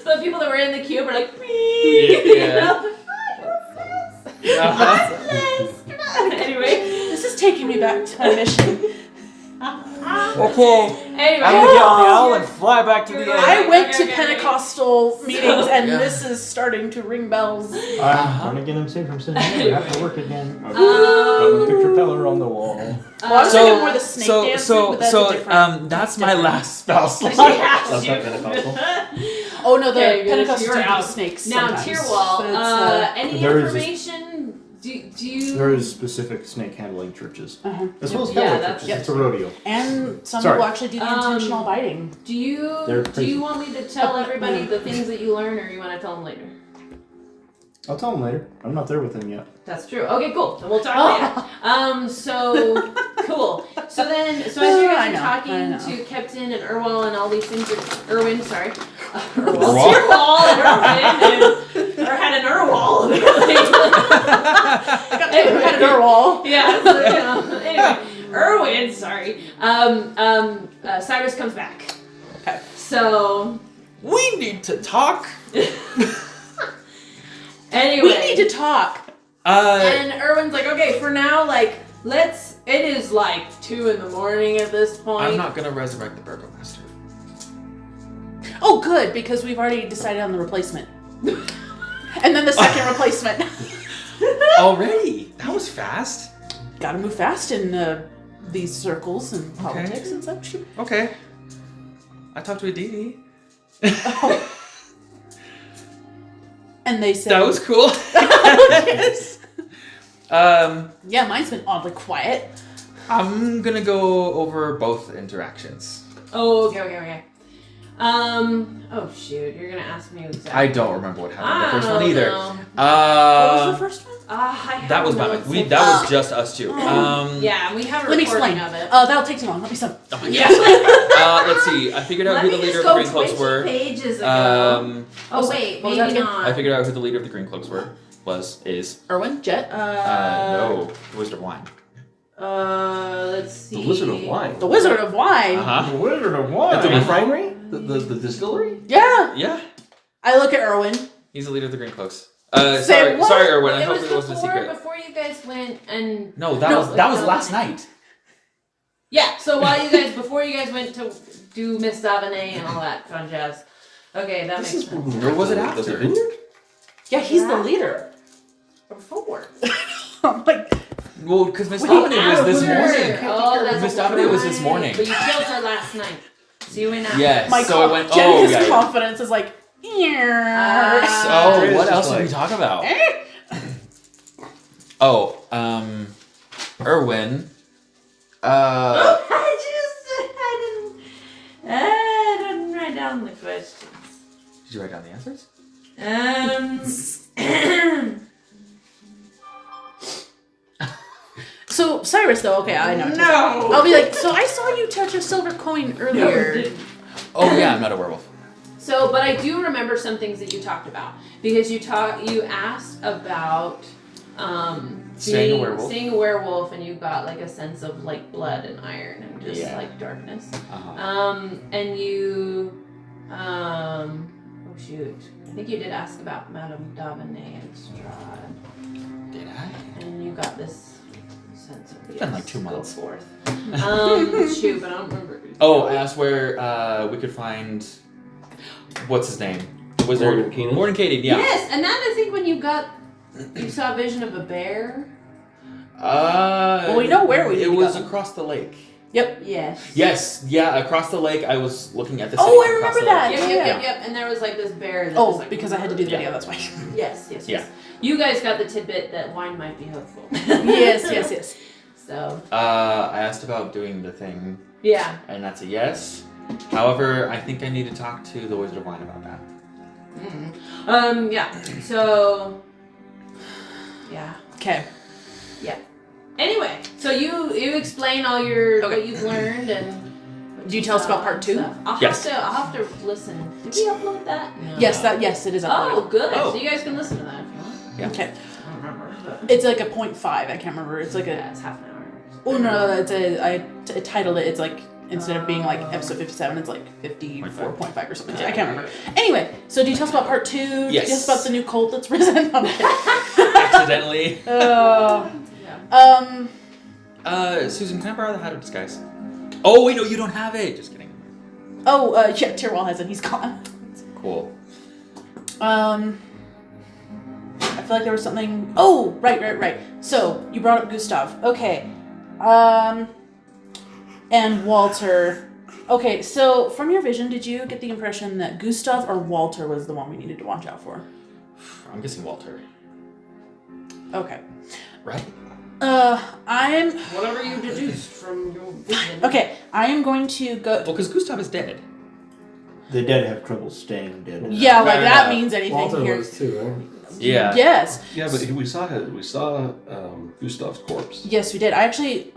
So the people that were in the cube are like, Yeah. Anyway. This is taking me back to my mission. Okay. Anyway. I'm gonna get on the owl and fly back to the I end. went Okay, to okay. Pentecostal meetings, and Yeah. this is starting to ring bells. I'm gonna get him safe from sitting here. I have to work again. Got my picture Peller on the wall. Well, I was thinking more the snake dancing, but that's a different. That's my last spell slot. Yeah, That's not Pentecostal. Oh no, the Okay, Pentecostals you're do the out. snakes Now, sometimes. Tyrwall, But it's, any There is a- information? Do you? There is specific snake handling churches, Uh-huh. as well as Yeah, Catholic that's- churches. It's a rodeo. And some Sorry. people actually do the intentional biting. Do you? They're Do crazy. you want me to tell everybody the things that you learn, or you want to tell them later? I'll tell him later. I'm not there with him yet. That's true. Okay, cool. Then we'll talk later. So cool. So as you I guys are know, I talking know. to Captain and Irwal and all these things, Irwin, sorry. Tyrwall, or had an Urwall. Had an Tyrwall. Yeah. So, anyway, Erwin, sorry. Cyrus comes back. Okay. So We need to talk. anyway, We need to talk. and Erwin's like, okay, for now, like, it is like 2 a.m. at this point. I'm not gonna resurrect the Burgomaster. Oh, good, because we've already decided on the replacement. And then the second replacement. Already? That was fast. Gotta move fast in these circles and politics and such. Okay. I talked to a deity. And they said... That was cool. Yes. Yeah, mine's been oddly quiet. I'm gonna go over both interactions. Oh, okay. Oh shoot, you're gonna ask me exactly. I don't remember what happened in the first one either. know. What was the first one? I have That was notes. that was just us two. Yeah, we have a Let me recording explain. of it. That'll take too long. Let me stop. Oh my Yeah. God. Let's see. I figured out Let who me the leader just of the go Green Cloaks 20 were. pages ago. Um, Wait, what was maybe that again? not. I figured out who the leader of the Green Cloaks is. Erwin? Jet? No, the Wizard of Wine. Let's see. The Wizard of Wine. The Wizard of Wine. Uh-huh. The Wizard of At Wine. the refinery? The distillery? Yeah. Yeah, I look at Erwin. he's the leader of the Green Cloaks. Say Sorry, what? sorry, Erwin. I It hope was it wasn't a secret. before you guys went and No, that was last night. yeah. So before you guys went to do Miss Davenet and all that fun jazz. Okay, that makes sense. Or was it The after? vineyard? Yeah, he's the leader. Before. I'm like, Well, because Miss Davenet was this After. morning. Oh, that's Miss Davenet was this right. morning. But you killed her last night. So you went out. Yes. my So I went. Jenica's Yeah. confidence is like, So It's what just else did we like- talk about? Erwin. I didn't write down the questions. Did you write down the answers? So, Cyrus, though, okay, I know. No. I'll be like, so I saw you touch a silver coin earlier. Oh yeah, I'm not a werewolf. So, but I do remember some things that you talked about because you asked about Seeing a werewolf. seeing a werewolf, and you got like a sense of like blood and iron and just Yeah. like darkness. Uh-huh. And you, oh shoot, I think you did ask about Madame Davenet and Strahd, Did I? and you got this sense of It's been like 2 months. Go forth. Shoot, but I don't remember. Oh, I asked where we could find what's his name? The wizard. Morgan Keenan? Morgan Katie, yeah. Yes, and then I think when you saw a vision of a bear. Well, we know where we need It to was go. across the lake. Yep. Yes. Yes, yeah, across the lake. I was looking at the city. Oh, I across remember the that. lake. Yep. And there was like this bear. That was, Oh, like, because I had to do the video, that's why. Yes. Yeah. You guys got the tidbit that wine might be hopeful. yes. So. I asked about doing the thing, Yeah. and that's a yes. However, I think I need to talk to the Wizard of Wine about that. Yeah. So. Yeah. Okay. Anyway, so you explain all your Okay. what you've learned and. what Do you tell us about part 2? stuff. I'll Yes. have to listen. Did we upload that? No. Yes, it is Oh, uploaded. good. Oh. So you guys can listen to that if you want. Yeah. Okay. I don't remember. But It's like a 0.5, I can't remember. It's like yeah, a... it's half an hour. Oh, no, I titled it, it's like, instead of being like episode 57, it's like 54.5 or something. I can't remember. Anyway, so do you tell us about part 2? Yes. Do you tell us about the new cult that's risen? Okay. Accidentally. Susan, can I borrow the hat of disguise? Oh wait, no, you don't have it. Just kidding. Yeah, Tyrwall has it. He's gone. Cool. I feel like there was something... Oh, right. So, you brought up Gustav. Okay. And Walter. Okay, so from your vision, did you get the impression that Gustav or Walter was the one we needed to watch out for? I'm guessing Walter. Okay. Right? I'm... Whatever you deduced from your vision. Okay, I am going to go... Well, because Gustav is dead. The dead have trouble staying dead. Yeah, like Fair that enough. means anything Walter here. was too, right? Yeah. Yes. Yeah, but we saw Gustav's corpse. Yes, we did. I actually,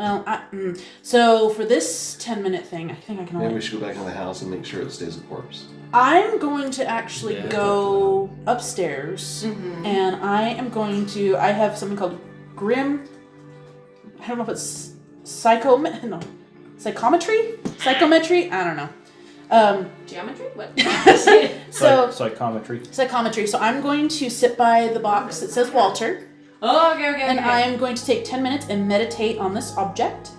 so for this 10-minute thing, I think I can Maybe only. we should go back in the house and make sure it stays a corpse. I'm going to actually Yeah. go upstairs, and I am going to. I have something called Grim. I don't know if it's psychometry. I don't know. Geometry? What? So Psychometry. psychometry. So I'm going to sit by the box that says Walter. Oh, okay. And I am going to take 10 minutes and meditate on this object.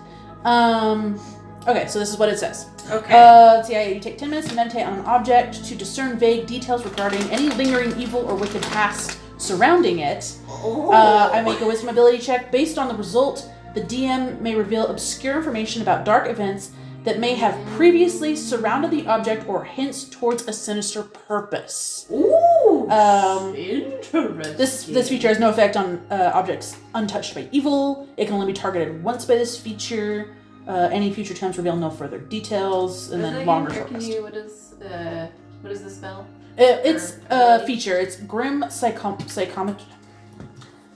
Okay, so this is what it says. Okay. Let's see, you take 10 minutes to meditate on an object to discern vague details regarding any lingering evil or wicked past surrounding it. I make a wisdom ability check. Based on the result, the DM may reveal obscure information about dark events that may have previously surrounded the object or hints towards a sinister purpose. Ooh. Interesting. This feature has no effect on objects untouched by evil. It can only be targeted once by this feature. Any future attempts reveal no further details, and then longer short rest. What is the spell? It's a feature. It's Grim Psychometry.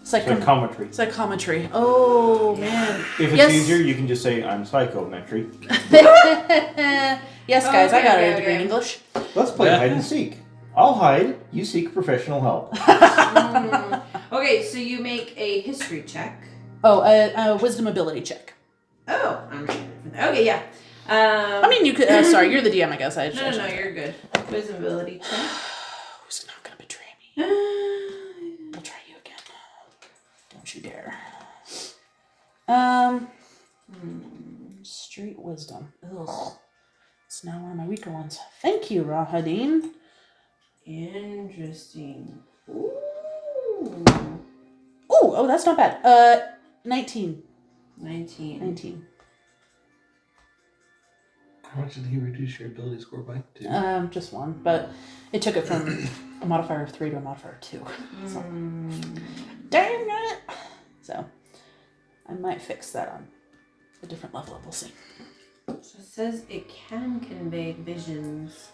Psychometry. Oh man. If it's Yes. easier, you can just say I'm psychometry. Yes, guys, I got a degree in English. Let's play hide and seek. I'll hide. You seek professional help. Okay, so you make a history check. Oh, a wisdom ability check. Oh, I'm sure. Okay, yeah. I mean, you could. Sorry, you're the DM, I guess. No, you're good. Wisdom ability check. Who's not gonna betray me? I'll try you again. Don't you dare. Straight wisdom. Ugh. It's now one of my weaker ones. Thank you, Rahadin. Interesting. Ooh. Oh, that's not bad. 19. 19. How much did he reduce your ability score by? 2? Just one, but it took it from a modifier of 3 to a modifier of 2. So. Dang it! So, I might fix that on a different level. We'll see. So it says it can convey visions.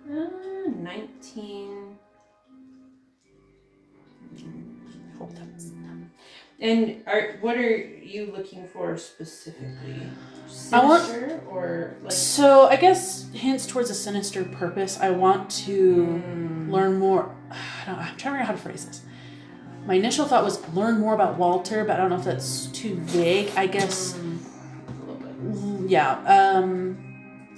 19. Hope that's. And what are you looking for specifically? I want- Sinister or like? So I guess hints towards a sinister purpose. I want to learn more. I'm trying to figure out how to phrase this. My initial thought was learn more about Walter, but I don't know if that's too vague. I guess. A little bit. Yeah.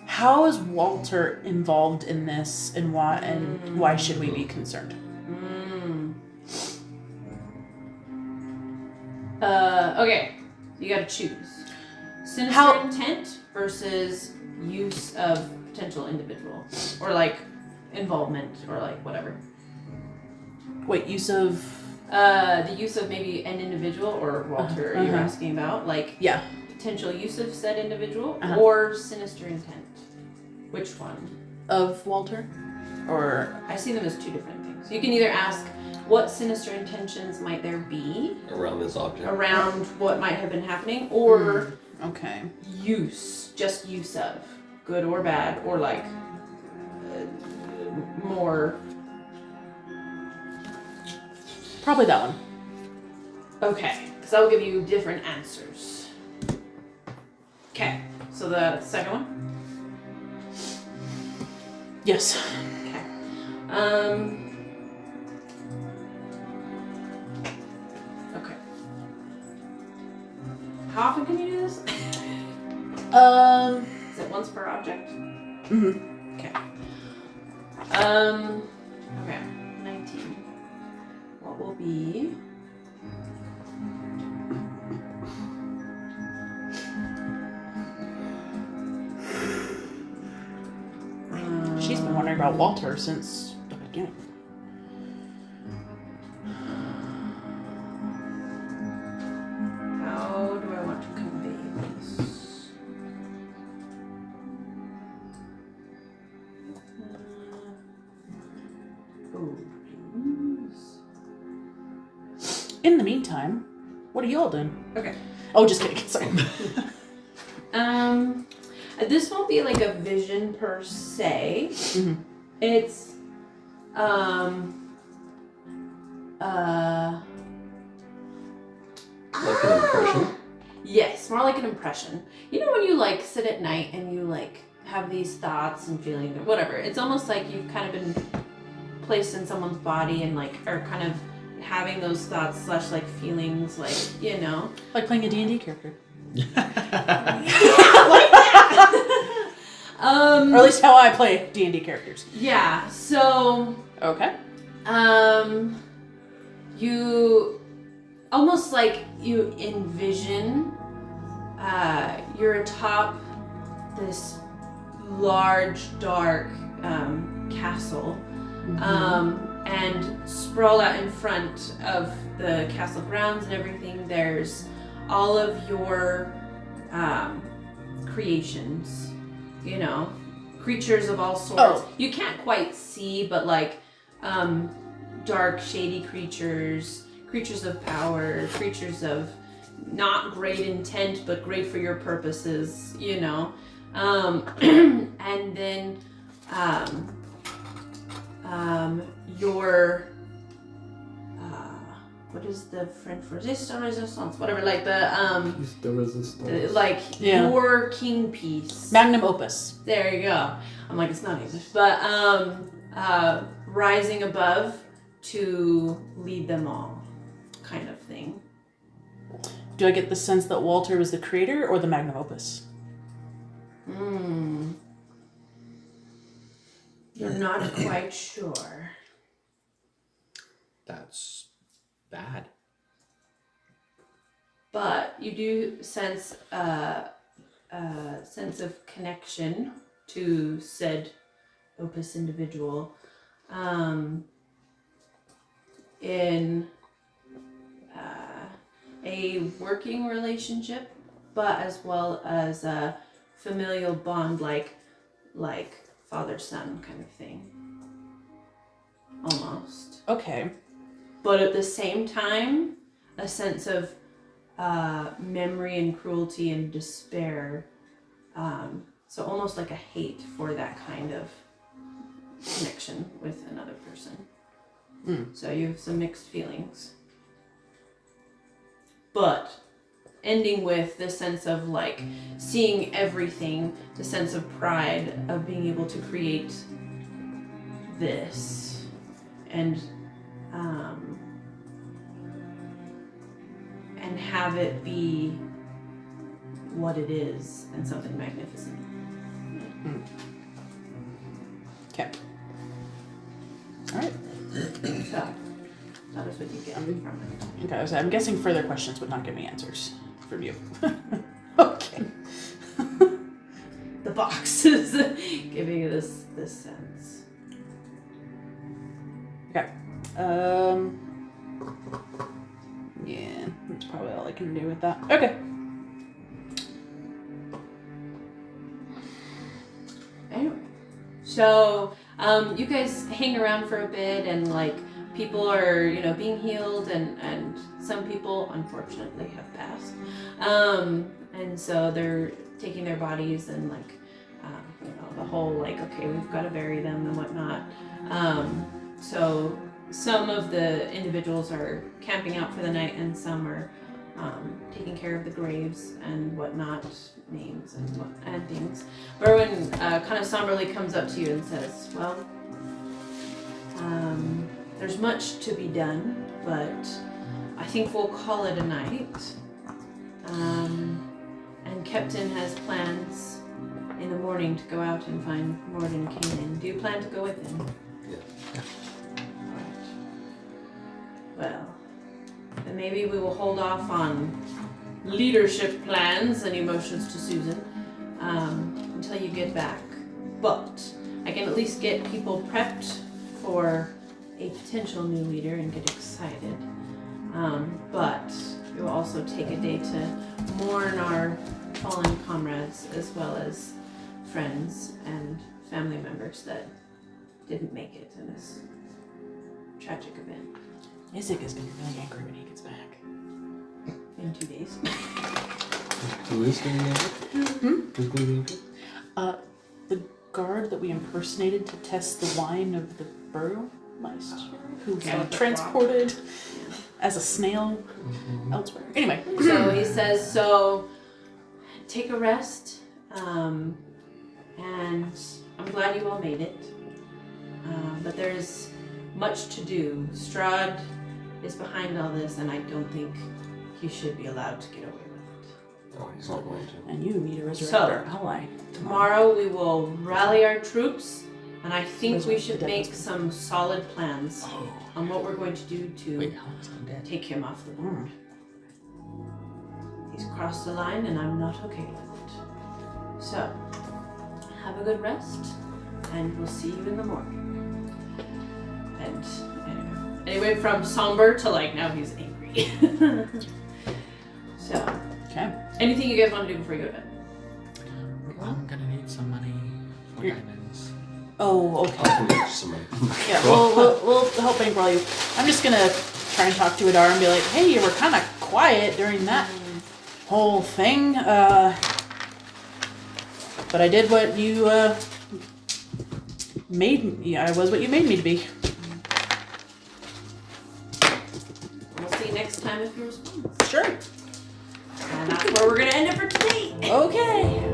How is Walter involved in this, and why should we be concerned? Okay, you gotta choose. Sinister intent versus use of potential individual. Or like involvement or like whatever. Wait, use of. The use of maybe an individual or Walter you're asking about. Like Yeah. potential use of said individual or sinister intent. Which one? Of Walter? Or. I see them as two different things. You can either ask what sinister intentions might there be Around this object. around what might have been happening, or Okay. just use of, good or bad, or like more. Probably that one. Okay, because that will give you different answers. Okay, so the second one. Yes. Okay. Okay. How often can you do this? Is it once per object? Okay. Okay. 19. What will be? She's been wondering about Walter since the beginning. How do I want to convey this? In the meantime, what are you all doing? Okay. Oh, just kidding. Sorry. This won't be like a vision per se. Mhm. It's Like an impression. yes, more like an impression. You know when you like sit at night and you like have these thoughts and feelings or whatever. It's almost like you've kind of been placed in someone's body and like are kind of having those thoughts / like feelings, like, you know. Like playing a D&D character. Or at least how I play D&D characters. Yeah, so Okay. you almost like you envision you're atop this large, dark castle, and sprawled out in front of the castle grounds and everything, there's all of your creations, you know, creatures of all sorts. Oh. You can't quite see, but like dark, shady creatures of power, creatures of not great intent, but great for your purposes, you know. And then your what is the French for resistance? Whatever, like The resistance. Yeah. your king piece. Magnum opus. There you go. I'm like, it's not English, but rising above to lead them all, kind of thing. Do I get the sense that Walter was the creator or the magnum opus? You're not quite sure. That's bad. But you do sense a sense of connection to said opus individual in a working relationship, but as well as a familial bond, like father-son kind of thing. Almost. Okay. But at the same time, a sense of memory and cruelty and despair. So almost like a hate for that kind of connection with another person. So you have some mixed feelings. But ending with the sense of like seeing everything, the sense of pride of being able to create this and have it be what it is and something magnificent. Okay. All right. So that is what you get from it. Okay, so I'm guessing further questions would not give me answers from you. Okay. The box is giving you this sense. Okay. Yeah, that's probably all I can do with that. Okay. Anyway, so you guys hang around for a bit, and like people are, you know, being healed, and some people unfortunately have passed, and so they're taking their bodies and like, you know, the whole like, okay, we've got to bury them and whatnot. So some of the individuals are camping out for the night, and some are taking care of the graves and whatnot, names and things. Berwin kind of somberly comes up to you and says, well, there's much to be done, but I think we'll call it a night. And Captain has plans in the morning to go out and find Morden Keenan. Do you plan to go with him? Yeah. Alright. Well, then maybe we will hold off on leadership plans and emotions to Susan until you get back. But I can at least get people prepped for a potential new leader and get excited. But we will also take a day to mourn our fallen comrades as well as friends and family members that didn't make it in this tragic event. Isaac is going to be really angry when he gets back. In 2 days. Who is going to be injured? Who's going to be injured? The guard that we impersonated to test the wine of the burgomeister, who was transported as a snail elsewhere. Anyway. So he says, so take a rest, and I'm glad you all made it. But there's much to do. Strahd is behind all this, and I don't think he should be allowed to get away with it. Oh, he's not going to. And you need to resurrect So, our ally. Tomorrow we will rally our troops, and I think we Resurrect should the dead make husband. some solid plans on what we're going to do to Wait, how is he dead? take him off the board. He's crossed the line, and I'm not okay with it. So, have a good rest, and we'll see you in the morning. And anyway, from somber to like now he's angry. So, Okay. anything you guys want to do before you go to bed? I'm gonna need some money for You're- diamonds. Oh, okay. I'll come get you some money. Yeah, we'll help bankroll you. I'm just gonna try and talk to Adar and be like, hey, you were kind of quiet during that whole thing. But I did what you made me. I was what you made me to be. We'll see you next time if you respond. Sure. And that's where we're gonna end it for today. Okay.